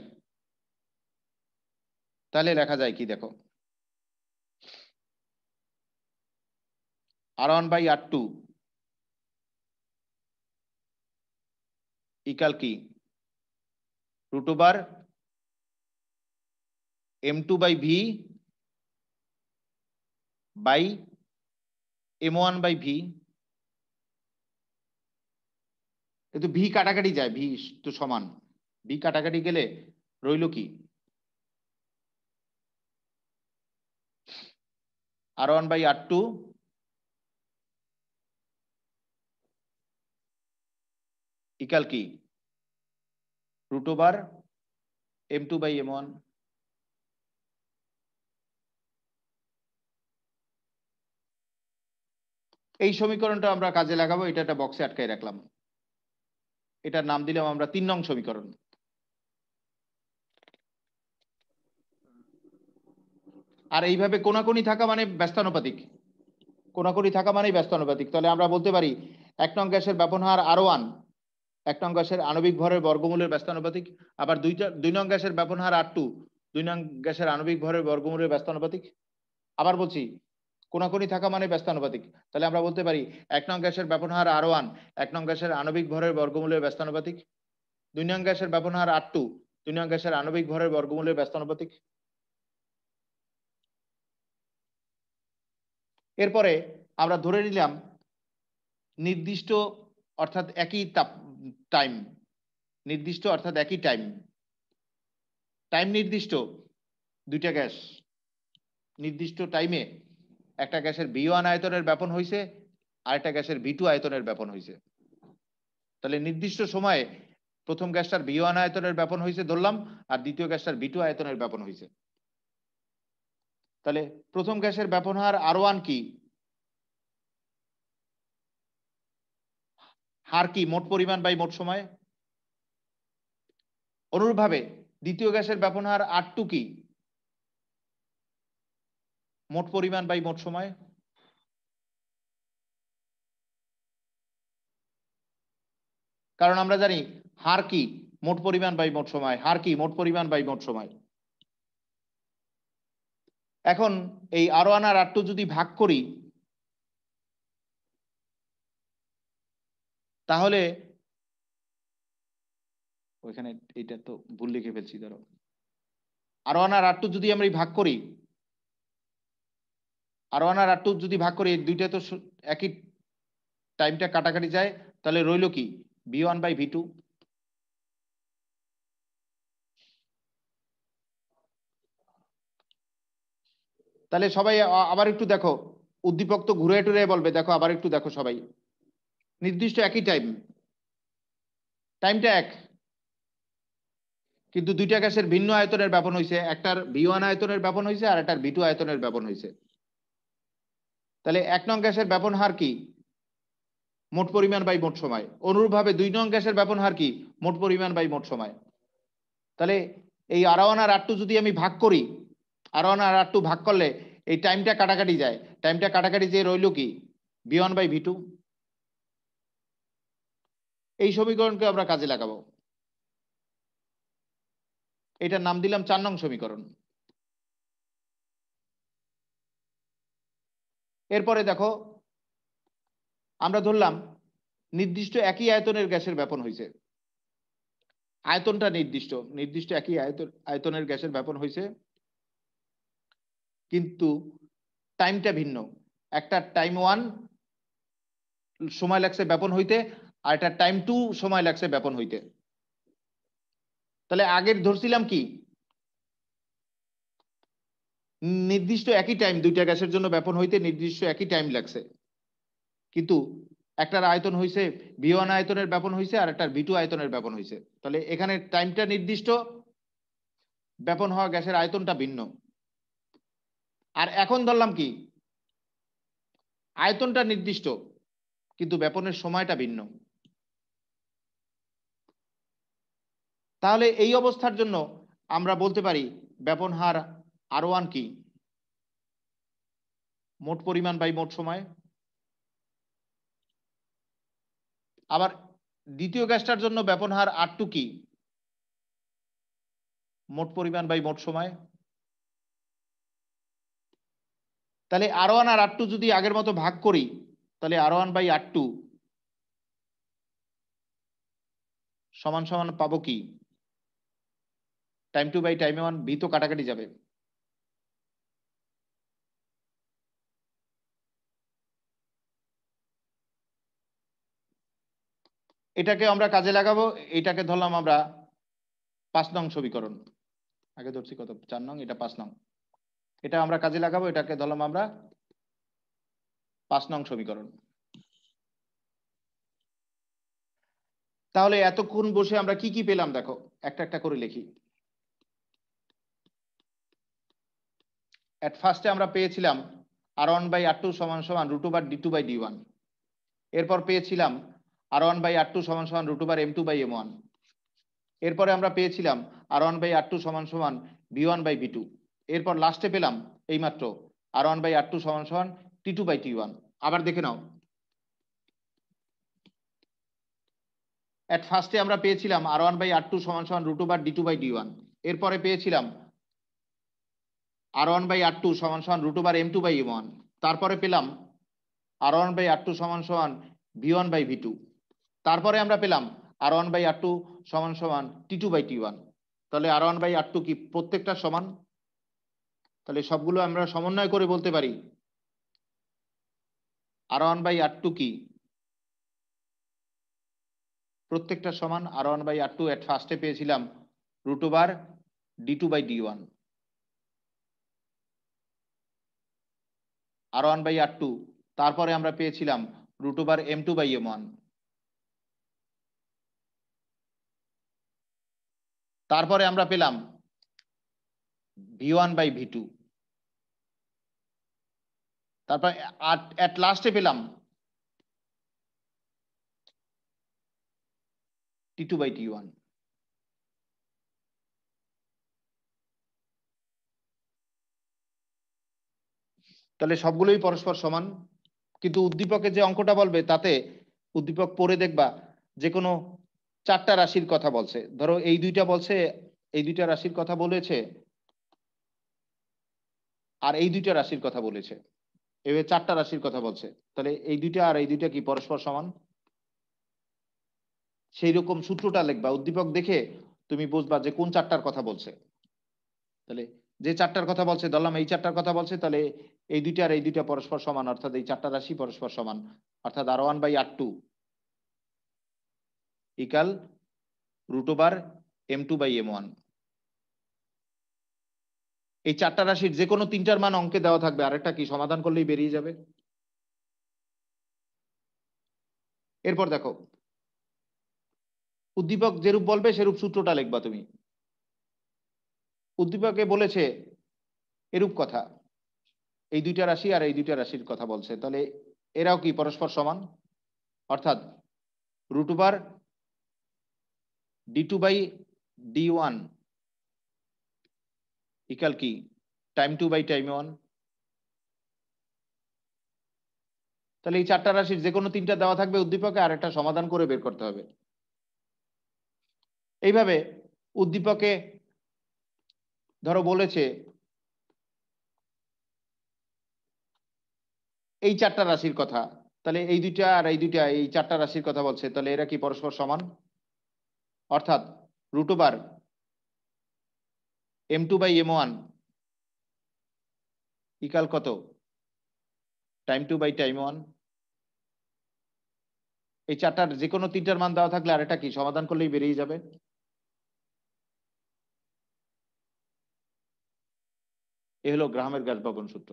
তাহলে লেখা যায় কি দেখো, R1 বাই R2 ইকাল কি root over M2 by V by M1 by V। কিন্তু V কাটাকাটি যায়, V তো সমান, V কাটাকাটি গেলে রইল কি R1 by R2 ইকাল কি √, M2 by M1। এই সমীকরণটা আমরা কাজে লাগাবো, এটা একটা বক্সে আটকাই রাখলাম, এটার নাম দিলাম আমরা 3 নং সমীকরণ। আর এইভাবে কোনাকুনি থাকা মানে ব্যস্তানুপাতিক, কোনাকুনি থাকা মানেই ব্যস্তানুপাতিক। তাহলে আমরা বলতে পারি 1 নং গ্যাসের ব্যাপন হার R1 1 নং গ্যাসের আণবিক ভরের বর্গমূলের ব্যস্তানুপাতিক, আবার 2 নং গ্যাসের ব্যাপন হার R2 2 নং গ্যাসের আণবিক ভরের বর্গমূলের ব্যস্তানুপাতিক। আবার বলছি কোনাকুনি থাকা মানে ব্যস্তানুপাতিক, তাহলে আমরা বলতে পারি 1 নং গ্যাসের ব্যাপন হার R1 1 নং গ্যাসের আণবিক ভরের বর্গমূলের ব্যস্তানুপাতিক, 2 নং গ্যাসের ব্যাপন হার R2 2 নং গ্যাসের আণবিক ভরের বর্গমূলের ব্যস্তানুপাতিক। এরপরে আমরা ধরে নিলাম নির্দিষ্ট অর্থাৎ একই টাইম, নির্দিষ্ট অর্থাৎ একই টাইম নির্দিষ্ট দুইটা গ্যাস নির্দিষ্ট টাইমে একটা গ্যাসের V1 আয়তনের ব্যাপন হয়েছে আর একটা গ্যাসের V2 আয়তনের ব্যাপন হয়েছে। তাহলে নির্দিষ্ট সময়ে প্রথম গ্যাসটার V1 আয়তনের ব্যাপন হয়েছে ধরলাম, আর দ্বিতীয় গ্যাসটার V2 আয়তনের ব্যাপন হয়েছে। তাহলে প্রথম গ্যাসের ব্যাপন হার R1 কি, হার কি মোট পরিমাণ বাই মোট সময়। অনুরূপভাবে দ্বিতীয় গ্যাসের ব্যাপন হার R2 কি, মোট পরিমাণ বাই মোট সময়। কারণ আমরা জানি হার কি মোট পরিমাণ বাই মোট সময়, হার কি মোট পরিমাণ বাই মোট সময়। এখন এই R1 আর R2 যদি ভাগ করি তাহলে ওইখানে এটা তো ভুল লিখে ফেলছি, ধরো R1 আর R2 যদি আমরা ভাগ করি, R1 আর R2 যদি ভাগ করি, দুইটা তো একই টাইমটা কাটাকাটি যায়, তাহলে রইল কি V1 বাই V2। তাহলে সবাই আবার একটু দেখো, উদ্দীপক তো ঘুরে টুরে বলবে, দেখো আবার একটু দেখো সবাই, নির্দিষ্ট একই টাইমটা এক, কিন্তু দুইটা গ্যাসের ভিন্ন আয়তনের ব্যাপন হয়েছে, একটার V1 আয়তনের ব্যাপন হয়েছে আর একটার V2 আয়তনের ব্যাপন হয়েছে। তাহলে 1 নং গ্যাসের ব্যাপন হার কি, মোট পরিমাণ বাই মোট সময়। অনুরূপভাবে 2 নং গ্যাসের ব্যাপন হার কি, মোট পরিমাণ বাই মোট সময়। তাহলে এই R1 আর R2 যদি আমি ভাগ করি, R1 আর R2 ভাগ করলে এই টাইমটা কাটাকাটি যায়, টাইমটা কাটাকাটি যে রইল কি V1 বাই V2। এই সমীকরণকে আমরা কাজে লাগাবো, এটার নাম দিলাম 4 নং সমীকরণ। এরপরে দেখো আমরা ধরলাম নির্দিষ্ট একই আয়তনের গ্যাসের ব্যাপন হয়েছে, আয়তনটা নির্দিষ্ট একই আয়তনের গ্যাসের ব্যাপন হয়েছে, কিন্তু টাইমটা ভিন্ন। একটা টাইম 1 সময় লাগছে ব্যাপন হইতে, আর একটা টাইম 2 সময় লাগছে ব্যাপন হইতে। তাহলে আগের ধরছিলাম কি নির্দিষ্ট একই টাইম, দুইটা গ্যাসের জন্য ব্যাপন হইতে নির্দিষ্ট একই টাইম লাগছে, কিন্তু একটার আয়তন হয়েছে V1 আয়তনের ব্যাপন হয়েছে আর একটার V2 আয়তনের ব্যাপন হয়েছে। তাহলে এখানে টাইমটা নির্দিষ্ট, ব্যাপন হওয়া গ্যাসের আয়তনটা ভিন্ন। আর এখন ধরলাম কি আয়তনটা নির্দিষ্ট কিন্তু ব্যাপনের সময়টা ভিন্ন। তাহলে এই অবস্থার জন্য আমরা বলতে পারি ব্যাপন হার R1 কি, মোট পরিমাণ বাই মোট সময়। আবার দ্বিতীয় গ্যাসটার জন্য ব্যাপন হার R2 কি, মোট পরিমাণ বাই মোট সময়। তাহলে R1 আর R2 যদি আগের মতো ভাগ করি, তাহলে R1 বাই R2 সমান সমান পাবো কি টাইম 2 বাই টাইম 1, V তো কাটাকাটি যাবে। এটাকে আমরা কাজে লাগাবো, এটাকে ধরলাম আমরা 5 নং সমীকরণ। আগে ধরছি কত 4 নং, এটা 5 নং। এটা আমরা কাজে লাগাবো, এটাকে ধরলাম আমরা 5 নং সমীকরণ। তাহলে এতক্ষণ বসে আমরা কি কি পেলাম দেখো, একটা একটা করে লিখি। এট ফার্স্টে আমরা পেয়েছিলাম r1/r2 সমান সমান √/d2/d1। এরপর পেয়েছিলাম r1/r2 সমান সমান √/m2/m1। এরপরে আমরা পেয়েছিলাম r1/r2 সমান সমান v1/v2। এরপর লাস্টে পেলাম এইমাত্র r1/r2 সমান সমান t2/t1। আবার দেখে নাও, এট ফার্স্টে আমরা পেয়েছিলাম r1/r2 সমান সমান √/d2/d1। এরপরে পেয়েছিলাম r1/r2 সমান সমান √/m2/m1। তারপরে পেলাম r1/r2 সমান সমান v1/v2। তারপরে আমরা পেলাম r1/r2 সমান সমান t2/t1। তাহলে r1/r2 কি প্রত্যেকটা সমান? তাহলে সবগুলো আমরা সমন্বয় করে বলতে পারি r1/r2 কি প্রত্যেকটা সমান। r1/r2 এট ফার্স্টে পেয়েছিলাম √/d2/d1। r1/r2 তারপরে আমরা পেয়েছিলাম √/m2/m1। তারপরে আমরা পেলাম v1/v2। তারপর এট লাস্টে পেলাম t2/t1। তাহলে সবগুলোই পরস্পর সমান, কিন্তু উদ্দীপকে যে অঙ্কটা বলবে তাতে উদ্দীপক পড়ে দেখবা যে কোনো 4টা রাশির কথা বলছে। ধরো এই দুইটা বলছে, এই দুইটা রাশির কথা বলেছে, আর এই দুইটা রাশির কথা বলেছে, এভাবে 4টা রাশির কথা বলছে। তাহলে এই দুইটা আর এই দুইটা কি পরস্পর সমান? সেই রকম সূত্রটা লিখবা, উদ্দীপক দেখে তুমি বুঝবা যে কোন 4টার কথা বলছে। তাহলে যে 4টার কথা বলছে, ধরলাম এই 4টার কথা বলছে, তাহলে এই দুইটা আর এই দুইটা পরস্পর সমান, অর্থাৎ এই 4টা রাশি পরস্পর সমান, অর্থাৎ r1/r2 ইকাল √/m2/m1। এই 4টা রাশির যে কোনো 3টার মান অঙ্কে দেওয়া থাকবে, আরেকটা কি সমাধান করলেই বেরিয়ে যাবে। এরপর দেখো, উদ্দীপক যেরূপ বলবে সেরূপ সূত্রটা লিখবা তুমি। উদ্দীপকে বলেছে এরূপ কথা, এই দুইটা রাশি আর এই দুইটা রাশির কথা বলছে, তাহলে এরাও কি পরস্পর সমান, অর্থাৎ √/d2/d1 ইকাল কি time2/time1। তাহলে এই 4টা রাশির যে কোনো 3টা দেওয়া থাকবে উদ্দীপকে, আর একটা সমাধান করে বের করতে হবে। এইভাবে উদ্দীপকে ধরো বলেছে এই 4টা রাশির কথা, তাহলে এই দুইটা আর এই দুইটা এই 4টা রাশির কথা বলছে, তাহলে এরা কি পরস্পর সমান, অর্থাৎ √/m2/m1 ইকাল কত time2/time1। এই 4টার যে কোনো 3টার মান দেওয়া থাকলে আর এটা কি সমাধান করলেই বেরিয়ে যাবে। এ হলো গ্রাহামের গাসবাবন সূত্র।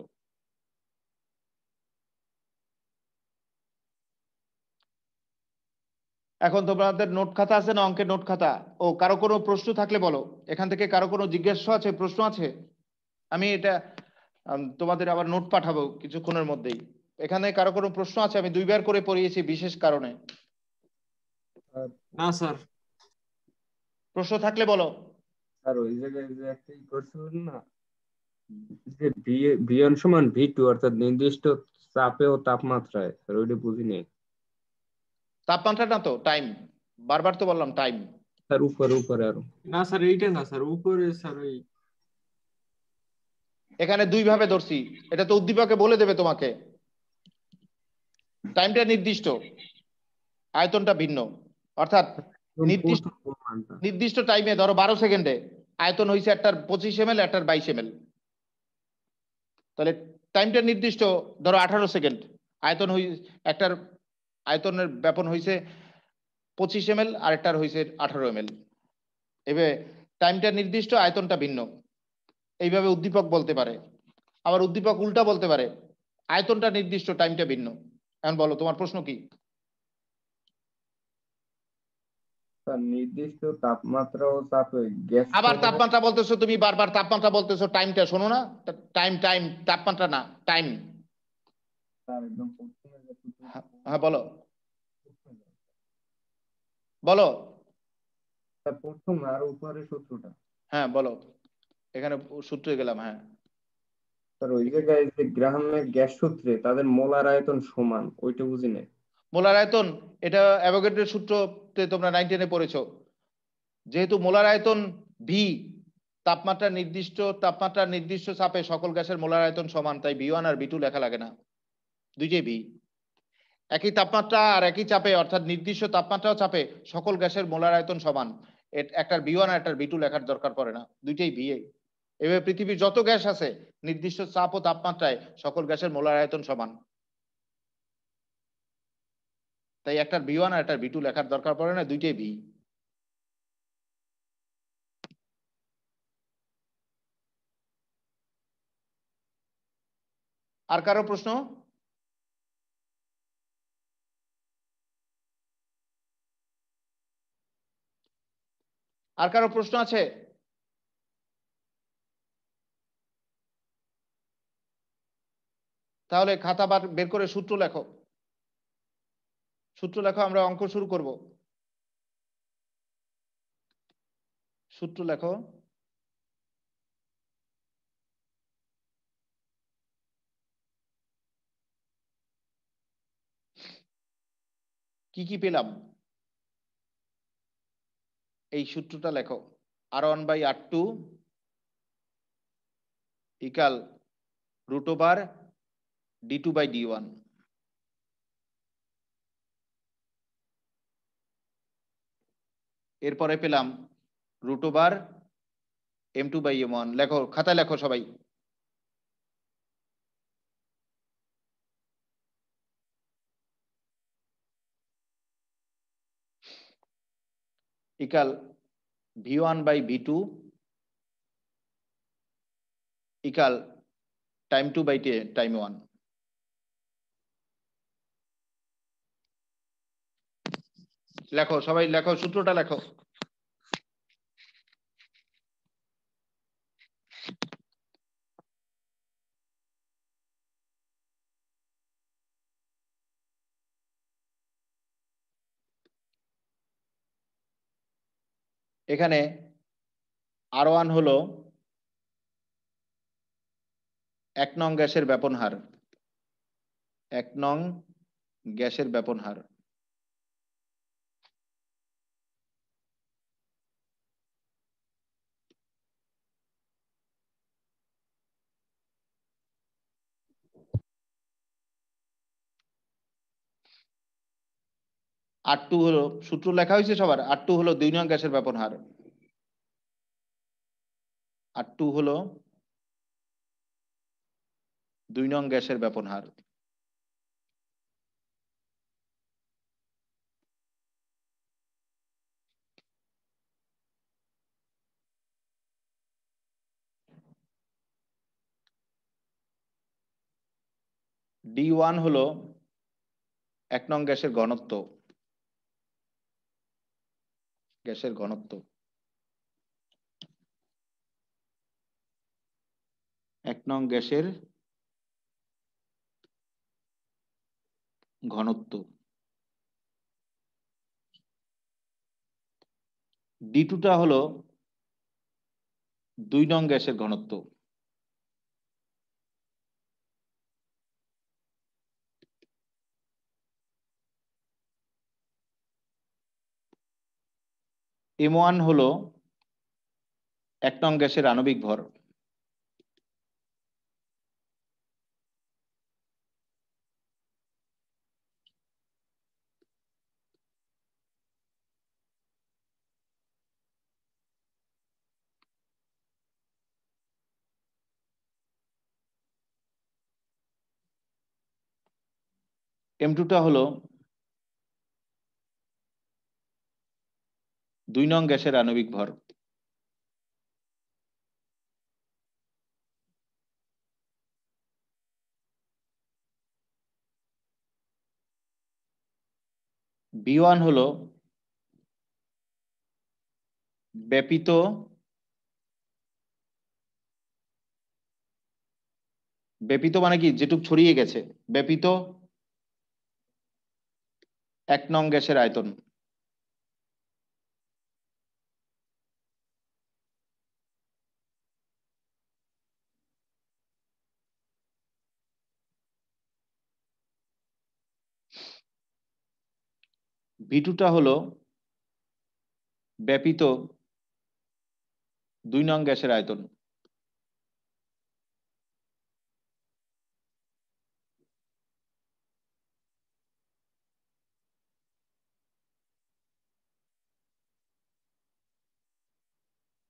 এখন তোমাদের নোট খাতা আছে না, অঙ্কের নোট খাতা? ও কারো কোনো প্রশ্ন থাকলে বলো, এখান থেকে কারো কোনো জিজ্ঞাসা আছে, প্রশ্ন আছে? আমি এটা তোমাদের আবার নোট পাঠাবো কিছুক্ষণের মধ্যেই। এখানে কারো কোনো প্রশ্ন আছে? আমি 2বার করে পড়িয়েছি বিশেষ কারণে। না স্যার। প্রশ্ন থাকলে বলো। স্যার ওই জায়গায় যে একটা করছিলেন না, যে v1 সমান v2 অর্থাৎ নির্দিষ্ট চাপে ও তাপমাত্রায়, স্যার ওইটা বুঝি নেই। তাপমাত্রা না তো, টাইম, বারবার তো বললাম টাইম। স্যার উপরে আরো না স্যার, এইটা না স্যার, উপরে স্যার ওই এখানে 2 ভাবে ধরছি, এটা তো উদ্দীপকে বলে দেবে তোমাকে। টাইমটা নির্দিষ্ট, আয়তনটা ভিন্ন, অর্থাৎ নির্দিষ্ট টাইমে ধরো 12 সেকেন্ডে আয়তন হয়েছে একটার 25 ml, একটার 22 ml। তাহলে টাইমটা নির্দিষ্ট, ধরো 18 সেকেন্ড, আয়তন একটার আয়তনের ব্যাপন হয়েছে 25 ml, আর একটার হয়েছে 18 ml। এভাবে টাইমটা নির্দিষ্ট, আয়তনটা ভিন্ন, এইভাবে উদ্দীপক বলতে পারে। আবার উদ্দীপক উল্টা বলতে পারে, আয়তনটা নির্দিষ্ট, টাইমটা ভিন্ন। এখন বলো তোমার প্রশ্ন কি? স্যার নির্দিষ্ট তাপমাত্রা ও চাপে গ্যাস আবার তাপমাত্রা বলতেছো তুমি, বারবার তাপমাত্রা বলতেছো, টাইমটা শোনো না। টাইম টাইম, তাপমাত্রা না, টাইম। স্যার একদম প্রথমে যে হ্যাঁ বলো বলো। স্যার প্রথম আর উপরে সূত্রটা। হ্যাঁ বলো, এখানে সূত্রে গেলাম। হ্যাঁ স্যার ওই জায়গায় যে গ্রাহামের গ্যাস সূত্রে তাদের মোলার আয়তন সমান, ওইটা বুঝি নাই। মোলার আয়তন, এটা অ্যাভোগাড্রোর সূত্রতে তোমরা 9-10-এ পড়েছো। যেহেতু মোলার আয়তন ভি, তাপমাত্রা নির্দিষ্ট চাপে সকল গ্যাসের মোলার আয়তন সমান, তাই V1 আর V2 লেখা লাগে না, দুইটাই ভি। একই তাপমাত্রা আর একই চাপে, অর্থাৎ নির্দিষ্ট তাপমাত্রা ও চাপে সকল গ্যাসের মোলার আয়তন সমান, একটার V1 আর একটার V2 লেখার দরকার পড়ে না, দুইটাই ভি। এভাবে পৃথিবীর যত গ্যাস আছে নির্দিষ্ট চাপ ও তাপমাত্রায় সকল গ্যাসের মোলার আয়তন সমান, তাই একটার V1 আর একটার V2 লেখার দরকার পড়ে না, দুইটাই ভি। আর কারো প্রশ্ন? আর কারো প্রশ্ন আছে? তাহলে খাতা বের করে সূত্র লেখো, সূত্র লেখো, আমরা অঙ্ক শুরু করব। সূত্র লেখো। কি কি পেলাম এই সূত্রটা লেখো। R1/R2 equal √D2/D1। এরপরে পেলাম √M2/M1। লেখো, খাতায় লেখো সবাই। ইকাল V1/V2 ইকাল টাইম 2/টাইম 1। লেখো সবাই, লেখো সূত্রটা লেখো। এখানে R1 হলো 1 নং গ্যাসের ব্যাপন হার, 1 নং গ্যাসের ব্যাপন হার। R2 হলো, সূত্র লেখা হয়েছে সবার, R2 হলো 2 নং গ্যাসের ব্যাপন হার। R2 হলো 2 নং গ্যাসের ব্যাপন হার। D1 হলো 1 নং গ্যাসের ঘনত্ব, গ্যাসের ঘনত্ব। 1 নং গ্যাসের ঘনত্ব। D2টা হলো 2 নং গ্যাসের ঘনত্ব। M1 হলো 1 নং গ্যাসের আণবিক ভর। M2টা হলো 2 নং গ্যাসের আণবিক ভর। B1 হলো ব্যাপিত মানে কি যেটুক ছড়িয়ে গেছে, ব্যাপিত 1 নং গ্যাসের আয়তন। B2টা হলো ব্যাপিত 2 নং গ্যাসের আয়তন।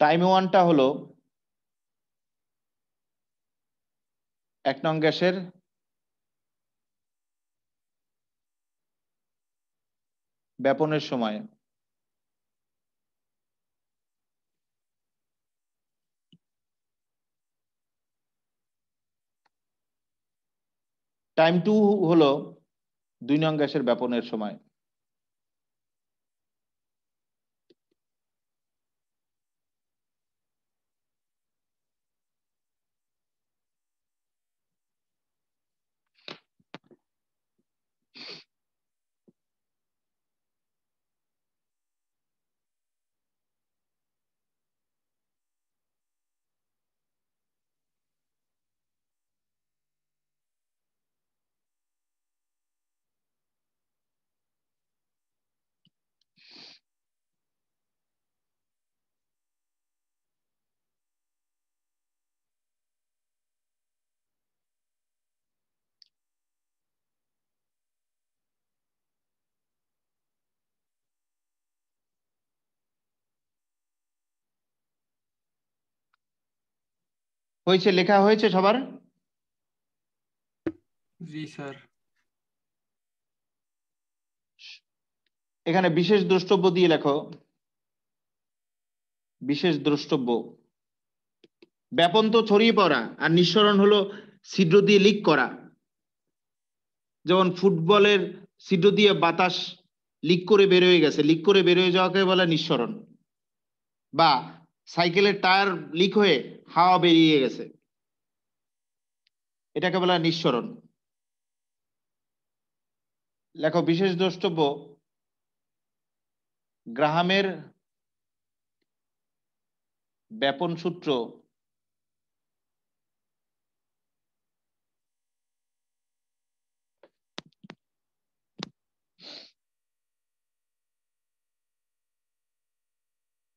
টাইম 1টা হলো 1 নং গ্যাসের ব্যাপনের সময়। টাইম 2 হলো 2 নং গ্যাসের ব্যাপনের সময়। হয়েছে, লেখা হয়েছে সবার? জি স্যার। এখানে বিশেষ দ্রষ্টব্য দিয়ে লেখো। বিশেষ দ্রষ্টব্য, ব্যাপন তো ছড়িয়ে পড়া, আর নিঃসরণ হলো ছিদ্র দিয়ে লিক করা। যেমন ফুটবলের ছিদ্র দিয়ে বাতাস লিক করে বের হয়ে গেছে, লিক করে বের হয়ে যাওয়াকে বলে নিঃসরণ। বা সাইকেলের টায়ার লিক হয়ে হাওয়া বেরিয়ে গেছে, এটাকে বলা নিঃসরণ। লেখো বিশেষ দ্রষ্টব্য গ্রাহামের ব্যাপন সূত্র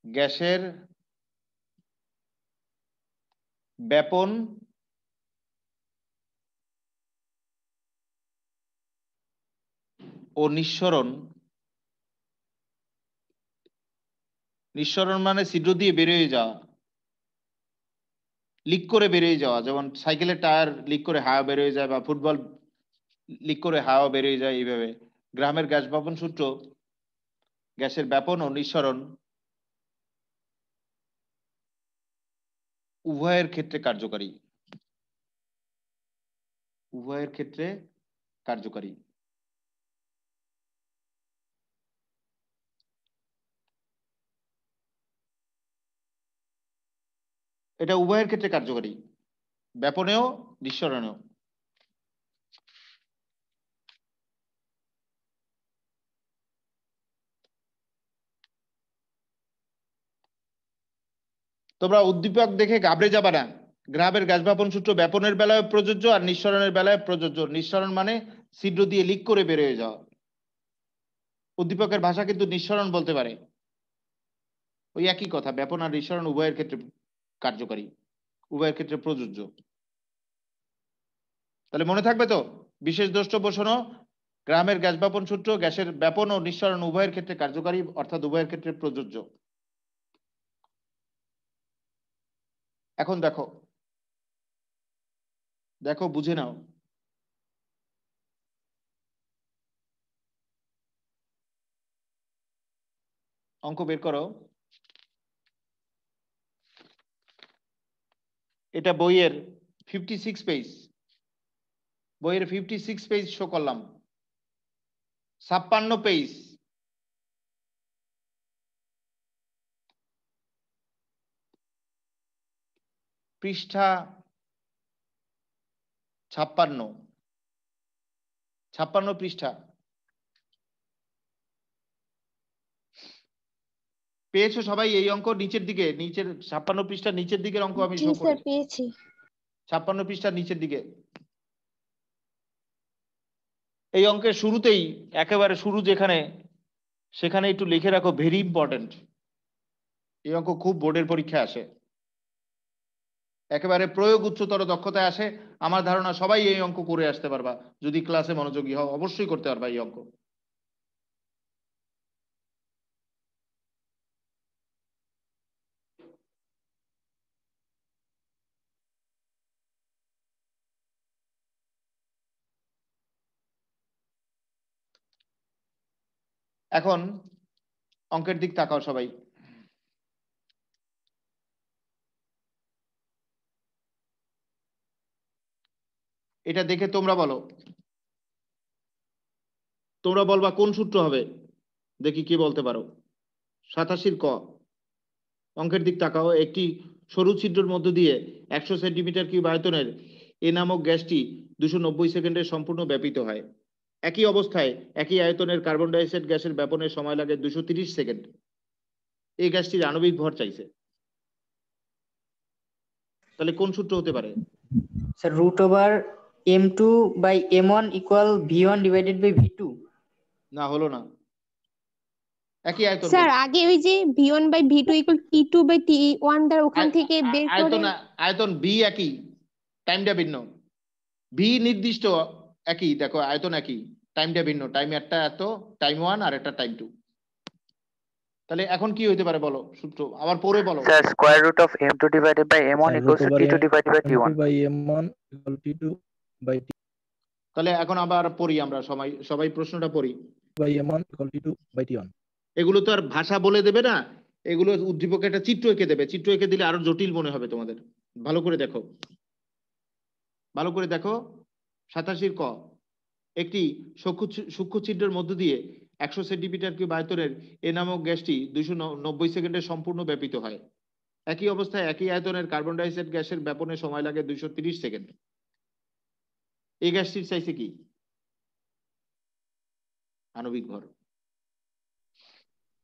গ্যাসের ব্যাপন ও নিঃসরণ। নিঃসরণ মানে ছিদ্র দিয়ে বেরিয়ে যাওয়া, লিক করে বেরিয়ে যাওয়া। যেমন সাইকেলের টায়ার লিক করে হাওয়া বেরিয়ে যায়, বা ফুটবল লিক করে হাওয়া বেরিয়ে যায়। এইভাবে গ্রামের গ্যাস ব্যাপন সূত্র গ্যাসের ব্যাপন ও নিঃসরণ উভয়ের ক্ষেত্রে কার্যকারী। উভয়ের ক্ষেত্রে কার্যকারী। এটা উভয়ের ক্ষেত্রে কার্যকারী, ব্যাপনেও নিঃসরণেও। তোমরা উদ্দীপক দেখে ঘাবড়ে যাবা না। গ্রামের গ্যাস ব্যাপন সূত্র ব্যাপনের বেলায় প্রযোজ্য, আর নিঃসরণের বেলায় প্রযোজ্য। নিঃসরণ মানে ছিদ্র দিয়ে লিক করে বের হয়ে যাওয়া। উদ্দীপকের ভাষা কিন্তু নিঃসরণ বলতে পারে, ওই একই কথা। ব্যাপন আর নিঃসরণ উভয়ের ক্ষেত্রে কার্যকারী, উভয়ের ক্ষেত্রে প্রযোজ্য। তাহলে মনে থাকবে তো? বিশেষ দ্রষ্টব্য শোনো, গ্রামের গ্যাস ব্যাপন সূত্র গ্যাসের ব্যাপন ও নিঃসরণ উভয়ের ক্ষেত্রে কার্যকারী, অর্থাৎ উভয়ের ক্ষেত্রে প্রযোজ্য। এখন দেখো, দেখো বুঝে নাও। অঙ্ক বের করো। এটা বইয়ের 56 পেজ, বইয়ের 56 পেজ শো করলাম। 56 পেজ পৃষ্ঠা 56 পৃষ্ঠা পেয়েছো সবাই? এই অঙ্ক নিচের দিকে, নিচের 56 পৃষ্ঠা নিচের দিকের অঙ্ক আমি জি শো স্যার করেছি। পেয়েছি। 56 পৃষ্ঠার নিচের দিকে এই অঙ্কের শুরুতেই একেবারে শুরু যেখানে, সেখানে একটু লিখে রাখো ভেরি ইম্পর্টেন্ট। এই অঙ্ক খুব বোর্ডের পরীক্ষায় আসে, একেবারে প্রয়োগ উচ্চতর দক্ষতায় আসে। আমার ধারণা সবাই এই অঙ্ক করে আসতে পারবা, যদি ক্লাসে মনোযোগী হও অবশ্যই করতে পারবা এই অঙ্ক। এখন অঙ্কের দিক তাকাও সবাই। এটা দেখে তোমরা বলো, তোমরা বলবা কোন সূত্র হবে, দেখি কি বলতে পারো। 87 ক অঙ্কের দিক তাকাও। একটি সরু ছিদ্রের মধ্য দিয়ে 100 সেন্টিমিটার কিউব আয়তনের এ নামক গ্যাসটি 290 সেকেন্ডে সম্পূর্ণ ব্যাপিত হয়। একই অবস্থায় একই আয়তনের কার্বন ডাই অক্সাইড গ্যাসের ব্যাপনের সময় লাগে 230 সেকেন্ড। এই গ্যাসটির আণবিক ভর চাইছে, তাহলে কোন সূত্র হতে পারে? Sir √m2/m1 = v1 / v2। না, হলো না। একই আয়তন স্যার বলছে। আগে ওই যে v1/v2 = t2/t1 দ্বারা ওখান থেকে বের করে। আয়তন আয়তন বি একই, টাইমটা ভিন্ন। ভি নির্দিষ্ট একই, দেখো আয়তন একই, টাইমটা ভিন্ন। টাইম একটা এত, টাইম 1 আর একটা টাইম 2। তাহলে এখন কি হইতে পারে বলো সূত্র, আবার পরে বলো। Sir, square root of m2 divided by m1 equals to t2 divided by t1. m1 equal t2/t তাহলে এখন আবার পড়ি আমরা সবাই, সবাই প্রশ্নটা পড়ি। m1 equal t2/t1। এগুলো তো আর ভাষা বলে দেবে না, এগুলো উদ্দীপক একটা চিত্র এঁকে দেবে। চিত্র এঁকে দিলে আরো জটিল মনে হবে তোমাদের। ভালো করে দেখো, ভালো করে দেখো। 87 ক একটি সূক্ষ্ম ছিদ্রের মধ্য দিয়ে 100 সেন্টিমিটার কিউব আয়তনের এ নামক গ্যাসটি 290 সেকেন্ডে সম্পূর্ণ ব্যাপিত হয়। একই অবস্থায় একই আয়তনের কার্বন ডাই অক্সাইড গ্যাসের ব্যাপনের সময় লাগে 230 সেকেন্ড। এই গ্যাসটির চাইছে কি? আণবিক ভর।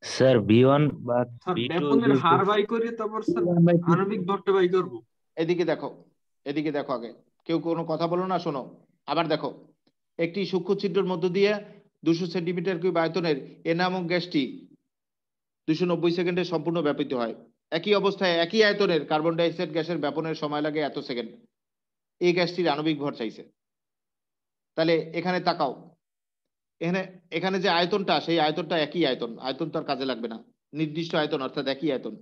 স্যার v1 বা স্যার v2 ব্যাপনের হার বাই করে তারপর স্যার আণবিক ভরটা বাই করব। এদিকে দেখো, এদিকে দেখো, আগে কেউ কোনো কথা বলো না, শোনো। আবার দেখো, একটি সূক্ষ্ম ছিদ্রের মধ্য দিয়ে 200 সেন্টিমিটার কিউব আয়তনের এ নামক গ্যাসটি 290 সেকেন্ডে সম্পূর্ণ ব্যাপিত হয়। একই অবস্থায় একই আয়তনের কার্বন ডাই অক্সাইড গ্যাসের ব্যাপনের সময় লাগে এত সেকেন্ড। এই গ্যাসটির আণবিক ভর চাইছে। তাহলে এখানে তাকাও, এখানে এখানে যে আয়তনটা, সেই আয়তনটা একই আয়তন। আয়তন তো আর কাজে লাগবে না, নির্দিষ্ট আয়তন অর্থাৎ একই আয়তন।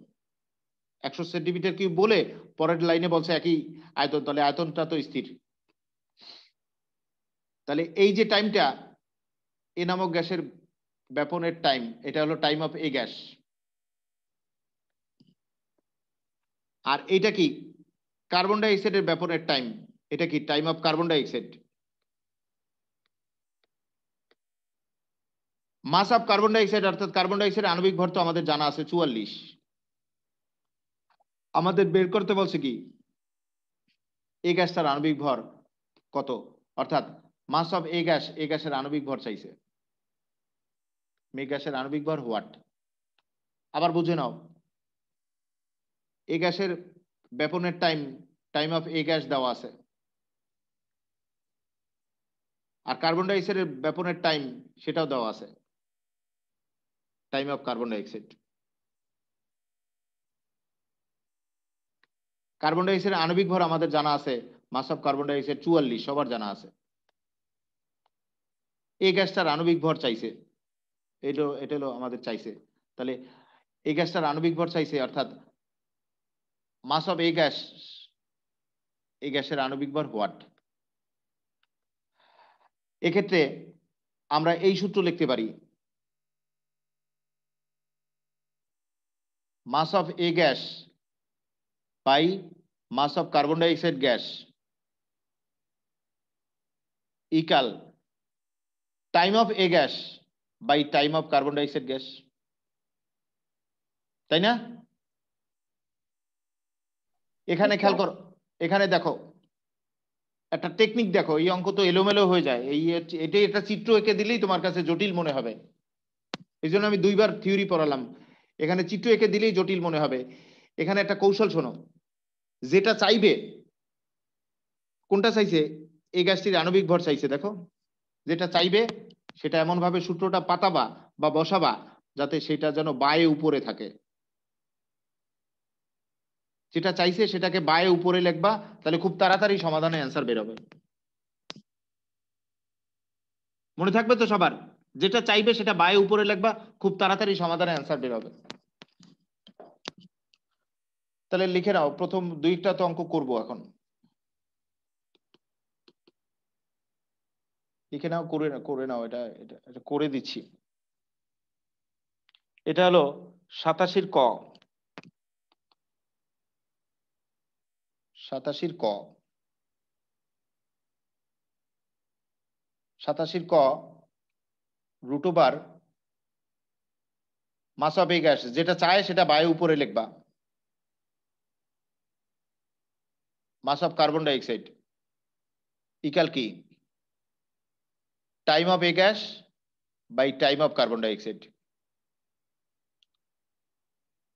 100 সেন্টিমিটার কিউব বলে পরের লাইনে বলছে একই আয়তন, তাহলে আয়তনটা তো স্থির। তাহলে এই যে টাইমটা এ নামক গ্যাসের ব্যাপনের টাইম, এটা হলো টাইম অফ এ গ্যাস। আর এটা কি? কার্বন ডাই অক্সাইডের ব্যাপনের টাইম। এটা কি? Time of carbon dioxide. Mass of carbon dioxide অর্থাৎ কার্বন ডাই অক্সাইডের আণবিক ভর তো আমাদের জানা আছে 44। আমাদের বের করতে বলছে কি এই গ্যাসটার আণবিক ভর কত, অর্থাৎ মাস অফ এ গ্যাস, এ গ্যাসের আণবিক ভর চাইছে। এই গ্যাসের আণবিক ভর হোয়াট? আবার বুঝে নাও, এ গ্যাসের ব্যাপনের time, time of A gas দেওয়া আছে, আর কার্বন ডাই অক্সাইডের ব্যাপনের টাইম সেটাও দেওয়া আছে, time of carbon dioxide. Carbon ডাই অক্সাইডের আণবিক ভর আমাদের জানা আছে, mass of carbon dioxide 44, সবার জানা আছে। এই গ্যাসটার আণবিক ভর চাইছে, এটা হলো আমাদের চাইছে। তাহলে এই গ্যাসটার আণবিক ভর চাইছে, অর্থাৎ মাস অফ এ গ্যাস, এই গ্যাসের আণবিক ভর হোয়াট? এক্ষেত্রে আমরা এই সূত্র লিখতে পারি, mass of A gas by mass of carbon dioxide gas equal time of A gas by time of carbon dioxide gas. তাই না? এখানে খেয়াল করো, এখানে দেখো একটা টেকনিক দেখো, এই অঙ্ক তো এলোমেলো হয়ে যায়, এটাই একটা চিত্র এঁকে দিলেই তোমার কাছে জটিল মনে হবে, এই জন্য আমি দুইবার থিওরি পড়ালাম। এখানে চিত্র এঁকে দিলেই জটিল মনে হবে। এখানে একটা কৌশল শোনো, যেটা চাইবে, কোনটা চাইছে, এই গ্যাসটির আণবিক ভর চাইছে, দেখো যেটা চাইবে সেটা এমন ভাবে সূত্রটা পাতাবা বা বসাবা যাতে সেটা যেন বায়ে উপরে থাকে। যেটা চাইছে সেটাকে বায়ে উপরে লিখবা, তাহলে খুব তাড়াতাড়ি সমাধানে অ্যান্সার বের হবে। মনে থাকবে তো সবার, যেটা চাইবে সেটা বায়ে উপরে লিখবা, খুব তাড়াতাড়ি সমাধানে অ্যান্সার বের হবে। তাহলে লিখে নাও, প্রথম দুইটা তো অঙ্ক করব এখন, লিখে নাও, করে নাও, এটা এটা করে দিচ্ছি। এটা হলো 87 ক, 87 ক, 87 ক √, মাস অফ এ গ্যাস, যেটা চায় সেটা বায়ু উপরে লিখবা, mass of carbon dioxide equal কি time of A gas by time of carbon dioxide,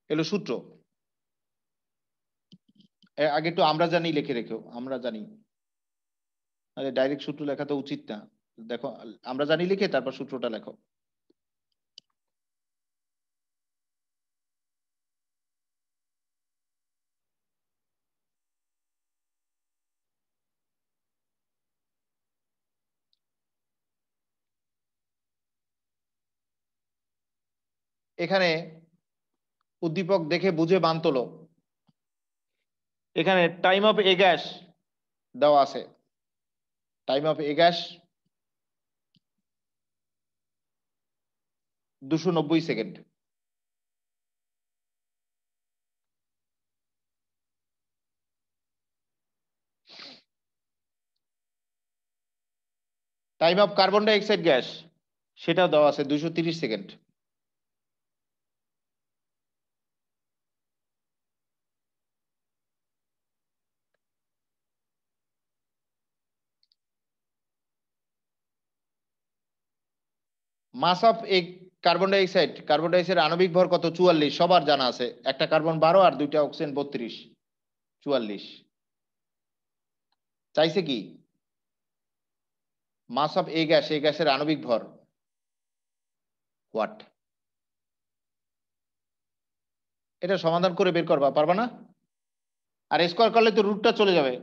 এলো সূত্র। আগে একটু আমরা জানি লিখে রেখো, আমরা জানি, আরে ডাইরেক্ট সূত্র লেখা তো উচিত না, দেখো আমরা জানি লিখে তারপর সূত্রটা লেখো। এখানে উদ্দীপক দেখে বুঝে বান তোলো। এখানে টাইম অফ এ গ্যাস দেওয়া আছে, time of A gas 290 second. Time of carbon dioxide gas সেটাও দেওয়া আছে 230 second. Mass of A carbon dioxide আণবিক ভর কত? 44, সবার জানা আছে, একটা কার্বন 12 আর দুইটা অক্সিজেন 32, 44। চাইছে কি মাস অফ এ গ্যাসের আণবিক ভর হোয়াট, এটা সমাধান করে বের করবা, পারবা না? আর স্কোয়ার করলে তো রুটটা চলে যাবে,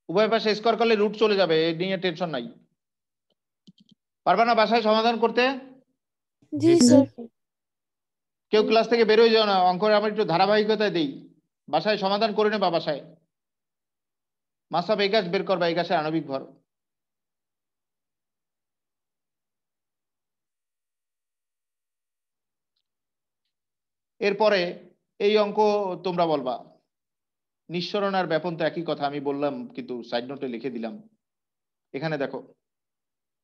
উভয় পাশে স্কোয়ার করলে রুট চলে যাবে, এই নিয়ে টেনশন নাই। পারবা না বাসায় সমাধান করতে? জি স্যার। কেউ ক্লাস থেকে বের হয়ে যাও না, অঙ্কের আমার একটু ধারাবাহিকতায় দেই, বাসায় সমাধান করে নেবা বাসায়। মাস অফ এ গ্যাস বের করবা, এই গ্যাসের আণবিক ভর। এরপরে এই অঙ্ক তোমরা বলবা, নিঃসরণ আর ব্যাপন তো একই কথা, আমি বললাম কিন্তু সাইড নোটে লিখে দিলাম। এখানে দেখো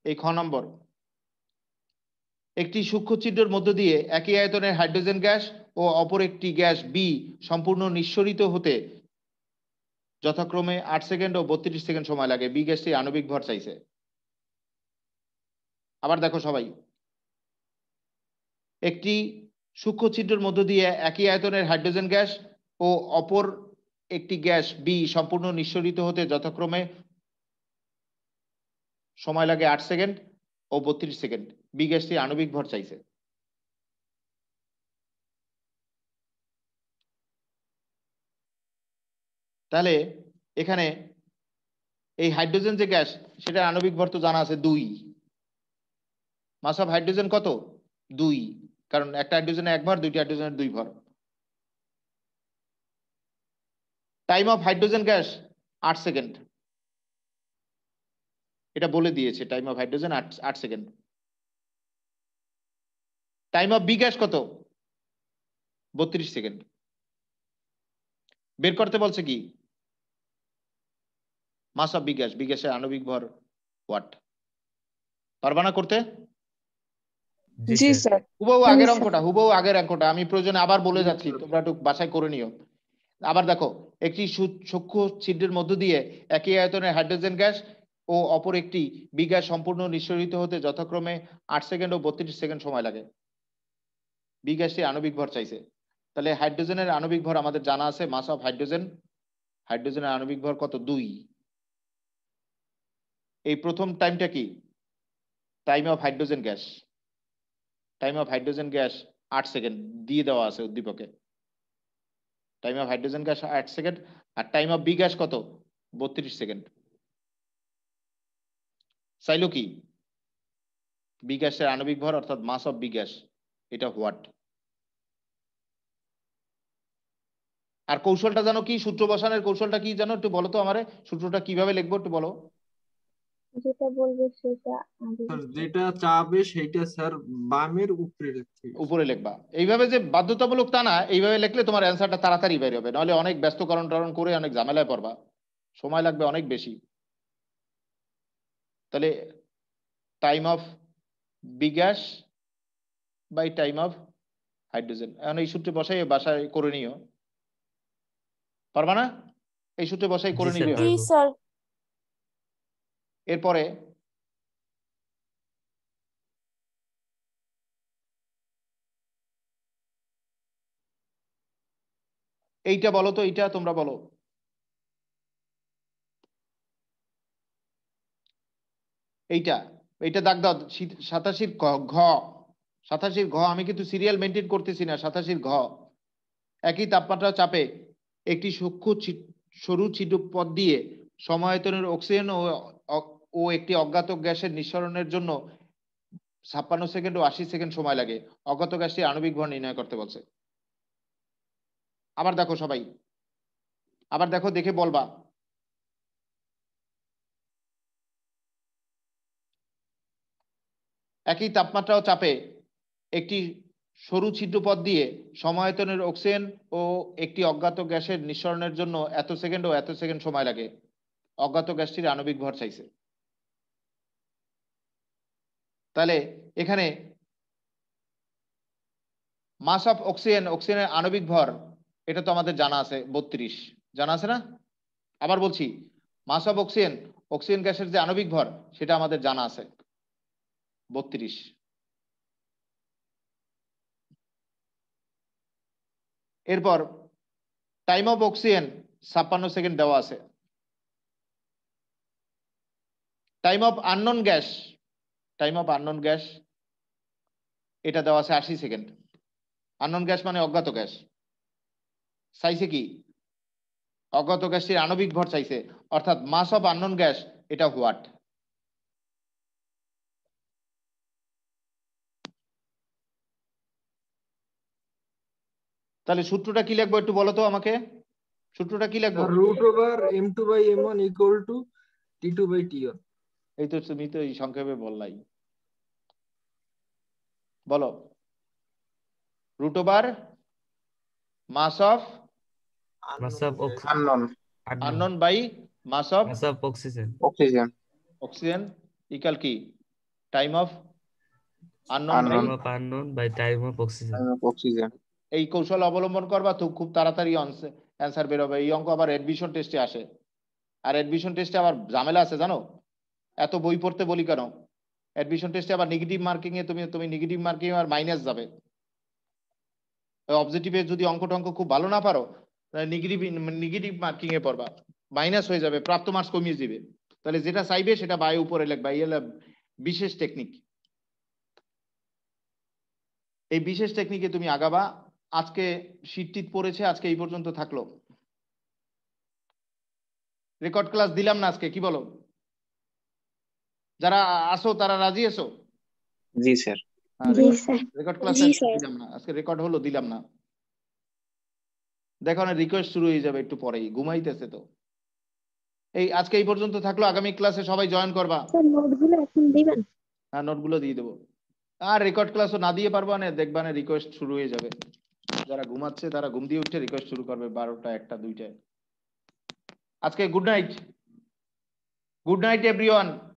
এই খ নম্বর, একটি সূক্ষ্ম ছিদ্রের মধ্য দিয়ে একই আয়তনের হাইড্রোজেন গ্যাস ও অপর একটি গ্যাস বি সম্পূর্ণ নিঃসরিত হতে যথাক্রমে 8 সেকেন্ড ও 32 সেকেন্ড সময় লাগে। বি গ্যাসটি আণবিক ভর চাইছে। আবার দেখো সবাই, একটি সূক্ষ্ম ছিদ্রের মধ্য দিয়ে একই আয়তনের হাইড্রোজেন গ্যাস ও অপর একটি গ্যাস বি সম্পূর্ণ নিঃসরিত হতে যথাক্রমে সময় লাগে 8 সেকেন্ড ও 32 সেকেন্ড। বি গ্যাসটি আণবিক ভর চাইছে। তাহলে এখানে এই হাইড্রোজেন যে গ্যাস সেটা আণবিক ভর তো জানা আছে 2, মাস অফ হাইড্রোজেন কত? 2, কারণ একটা হাইড্রোজেনে 1 ভর, দুইটা হাইড্রোজেনের 2 ভর। Time of hydrogen gas 8 second, এটা বলে দিয়েছে, time of hydrogen 8 second. Time of B gas কত? 32 সেকেন্ড। বের করতে বলছে কি মাস অফ বি গ্যাসের আণবিক ভর হোয়াট, পারবা না করতে? জি স্যার। হুবহু আগের অঙ্কটা আমি প্রয়োজনে আবার বলে যাচ্ছি, তোমরা একটু বাসায় করে নিও। আবার দেখো একটি সূক্ষ্ম ছিদ্রের মধ্য দিয়ে একই আয়তনের হাইড্রোজেন গ্যাস ও অপর একটি বিগ্যাস সম্পূর্ণ নিঃসরিত হতে যথাক্রমে 8 সেকেন্ড ও 32 সেকেন্ড সময় লাগে। বিগ্যাসটির আণবিক ভর চাইছে। তাহলে হাইড্রোজেনের আণবিক ভর আমাদের জানা আছে, মাস অফ হাইড্রোজেন, হাইড্রোজেনের আণবিক ভর কত? 2। এই প্রথম টাইমটা কি? Time of hydrogen gas, time of hydrogen gas 8 second দিয়ে দেওয়া আছে উদ্দীপকে। Time of hydrogen gas 8 second, আর টাইম অফ বি গ্যাস কত? 32 সেকেন্ড। চাইলো কি? বি গ্যাসের আণবিক ভর অর্থাৎ মাস অফ বি গ্যাস, এটা হোয়াট। আর কৌশলটা জানো কি? সূত্র বসানোর কৌশলটা কি জানো? একটু বলো তো আমারে, সূত্রটা কিভাবে লিখবো একটু বলো। যেটা বলবে সেটা স্যার যেটা চাবে সেইটা স্যার বামের উপরে রাখতে হবে। উপরে লিখবা। এইভাবে যে বাধ্যতামূলক তা না, এইভাবে লিখলে তোমার অ্যান্সারটা তাড়াতাড়ি বের হবে, নাহলে অনেক ব্যস্তকরণ টরণ করে অনেক ঝামেলায় পড়বা, সময় লাগবে অনেক বেশি। তাহলে time of B gas by time of hydrogen, এখন এই সূত্রে বসাই বাসায় করে নিও, পারবা না? এই সূত্রে বসাই করে নিবে। জি স্যার। এরপরে এইটা বলো তো, এইটা তোমরা বলো। এইটা এইটা দাগ দাও, 87 ঘ, 87 ঘ। আমি কিন্তু সিরিয়াল মেনটেন করতেছি না। 87 ঘ, একই তাপমাত্রা চাপে একটি সূক্ষ্ম সরু ছিদ্রপথ দিয়ে সমায়তনের অক্সিজেন ও একটি অজ্ঞাত গ্যাসের নিঃসরণের জন্য 56 সেকেন্ড ও 80 সেকেন্ড সময় লাগে। অজ্ঞাত গ্যাসটির আণবিক ভর নির্ণয় করতে বলছে। আবার দেখো সবাই, আবার দেখো, দেখে বলবা। একই তাপমাত্রা ও চাপে একটি সরু ছিদ্রপথ দিয়ে সমায়তনের অক্সিজেন ও একটি অজ্ঞাত গ্যাসের নিঃসরণের জন্য এত সেকেন্ড ও এত সেকেন্ড সময় লাগে। অজ্ঞাত গ্যাসটির আণবিক ভর চাইছে। তাহলে এখানে মাস অফ অক্সিজেন, অক্সিজেনের আণবিক ভর, এটা তো আমাদের জানা আছে 32, জানা আছে না? আবার বলছি, মাস অফ অক্সিজেন, অক্সিজেন গ্যাসের যে আণবিক ভর সেটা আমাদের জানা আছে 32। এরপর টাইম অফ অক্সিজেন 56 সেকেন্ড দেওয়া আছে। Time of unknown gas, time of unknown gas এটা দেওয়া আছে 80 সেকেন্ড। আননোন গ্যাস মানে অজ্ঞাত গ্যাস। চাইছে কি? অজ্ঞাত গ্যাসটির আণবিক ভর চাইছে, অর্থাৎ মাস অফ আননোন গ্যাস, এটা হোয়াট। তাহলে সূত্রটা কি লিখবো একটু বলো তো আমাকে, সূত্রটা কি লিখবো? √/m2/m1 = T2/T1। এই তো তুমি তো এই সংক্ষেপে বললাই, বলো। √/, Mass of unknown by mass of Oxygen. Oxygen equal কি? Time of unknown by Time of oxygen. এই কৌশল অবলম্বন করবা তো খুব তাড়াতাড়ি অ্যান্সার বের হবে। এই অঙ্ক আবার অ্যাডমিশন টেস্টে আসে, আর অ্যাডমিশন টেস্টে আবার ঝামেলা আছে জানো। এত বই পড়তে বলি কেন? অ্যাডমিশন টেস্টে আবার নেগেটিভ মার্কিং এ তুমি নেগেটিভ মার্কিং আর মাইনাস যাবে। অবজেক্টিভে যদি অঙ্ক টঙ্ক খুব ভালো না পারো, নেগেটিভ মার্কিং এ পড়বা, মাইনাস হয়ে যাবে, প্রাপ্ত মার্কস কমিয়ে দিবে। তাহলে যেটা চাইবে সেটা বাই উপরে লিখবা। এই হলো বিশেষ টেকনিক। এই বিশেষ টেকনিকে তুমি আগাবা। আজকে শীট পড়েছে, আজকে এই পর্যন্ত থাকলো। রেকর্ড ক্লাস দিলাম না আজকে, কি বলো? যারা আসো তারা রাজি আছো? জি স্যার। রেকর্ড ক্লাস দিলাম না আজকে, রেকর্ড হলো দিলাম না। দেখো না, রিকোয়েস্ট শুরু হয়ে যাবে একটু পরেই, ঘুমাইতেছে তো। এই আজকে এই পর্যন্ত থাকলো, আগামী ক্লাসে সবাই জয়েন করবা। নোটগুলো এখন দিবেন? হ্যাঁ, নোটগুলো দিয়ে দেবো। আর রেকর্ড ক্লাসও না দিয়ে পারবা না, দেখবা না রিকোয়েস্ট শুরু হয়ে যাবে। যারা ঘুমাচ্ছে তারা ঘুম দিয়ে উঠে রিকোয়েস্ট শুরু করবে 12টা, 1টা, 2টায়। আজকে good night, good night everyone.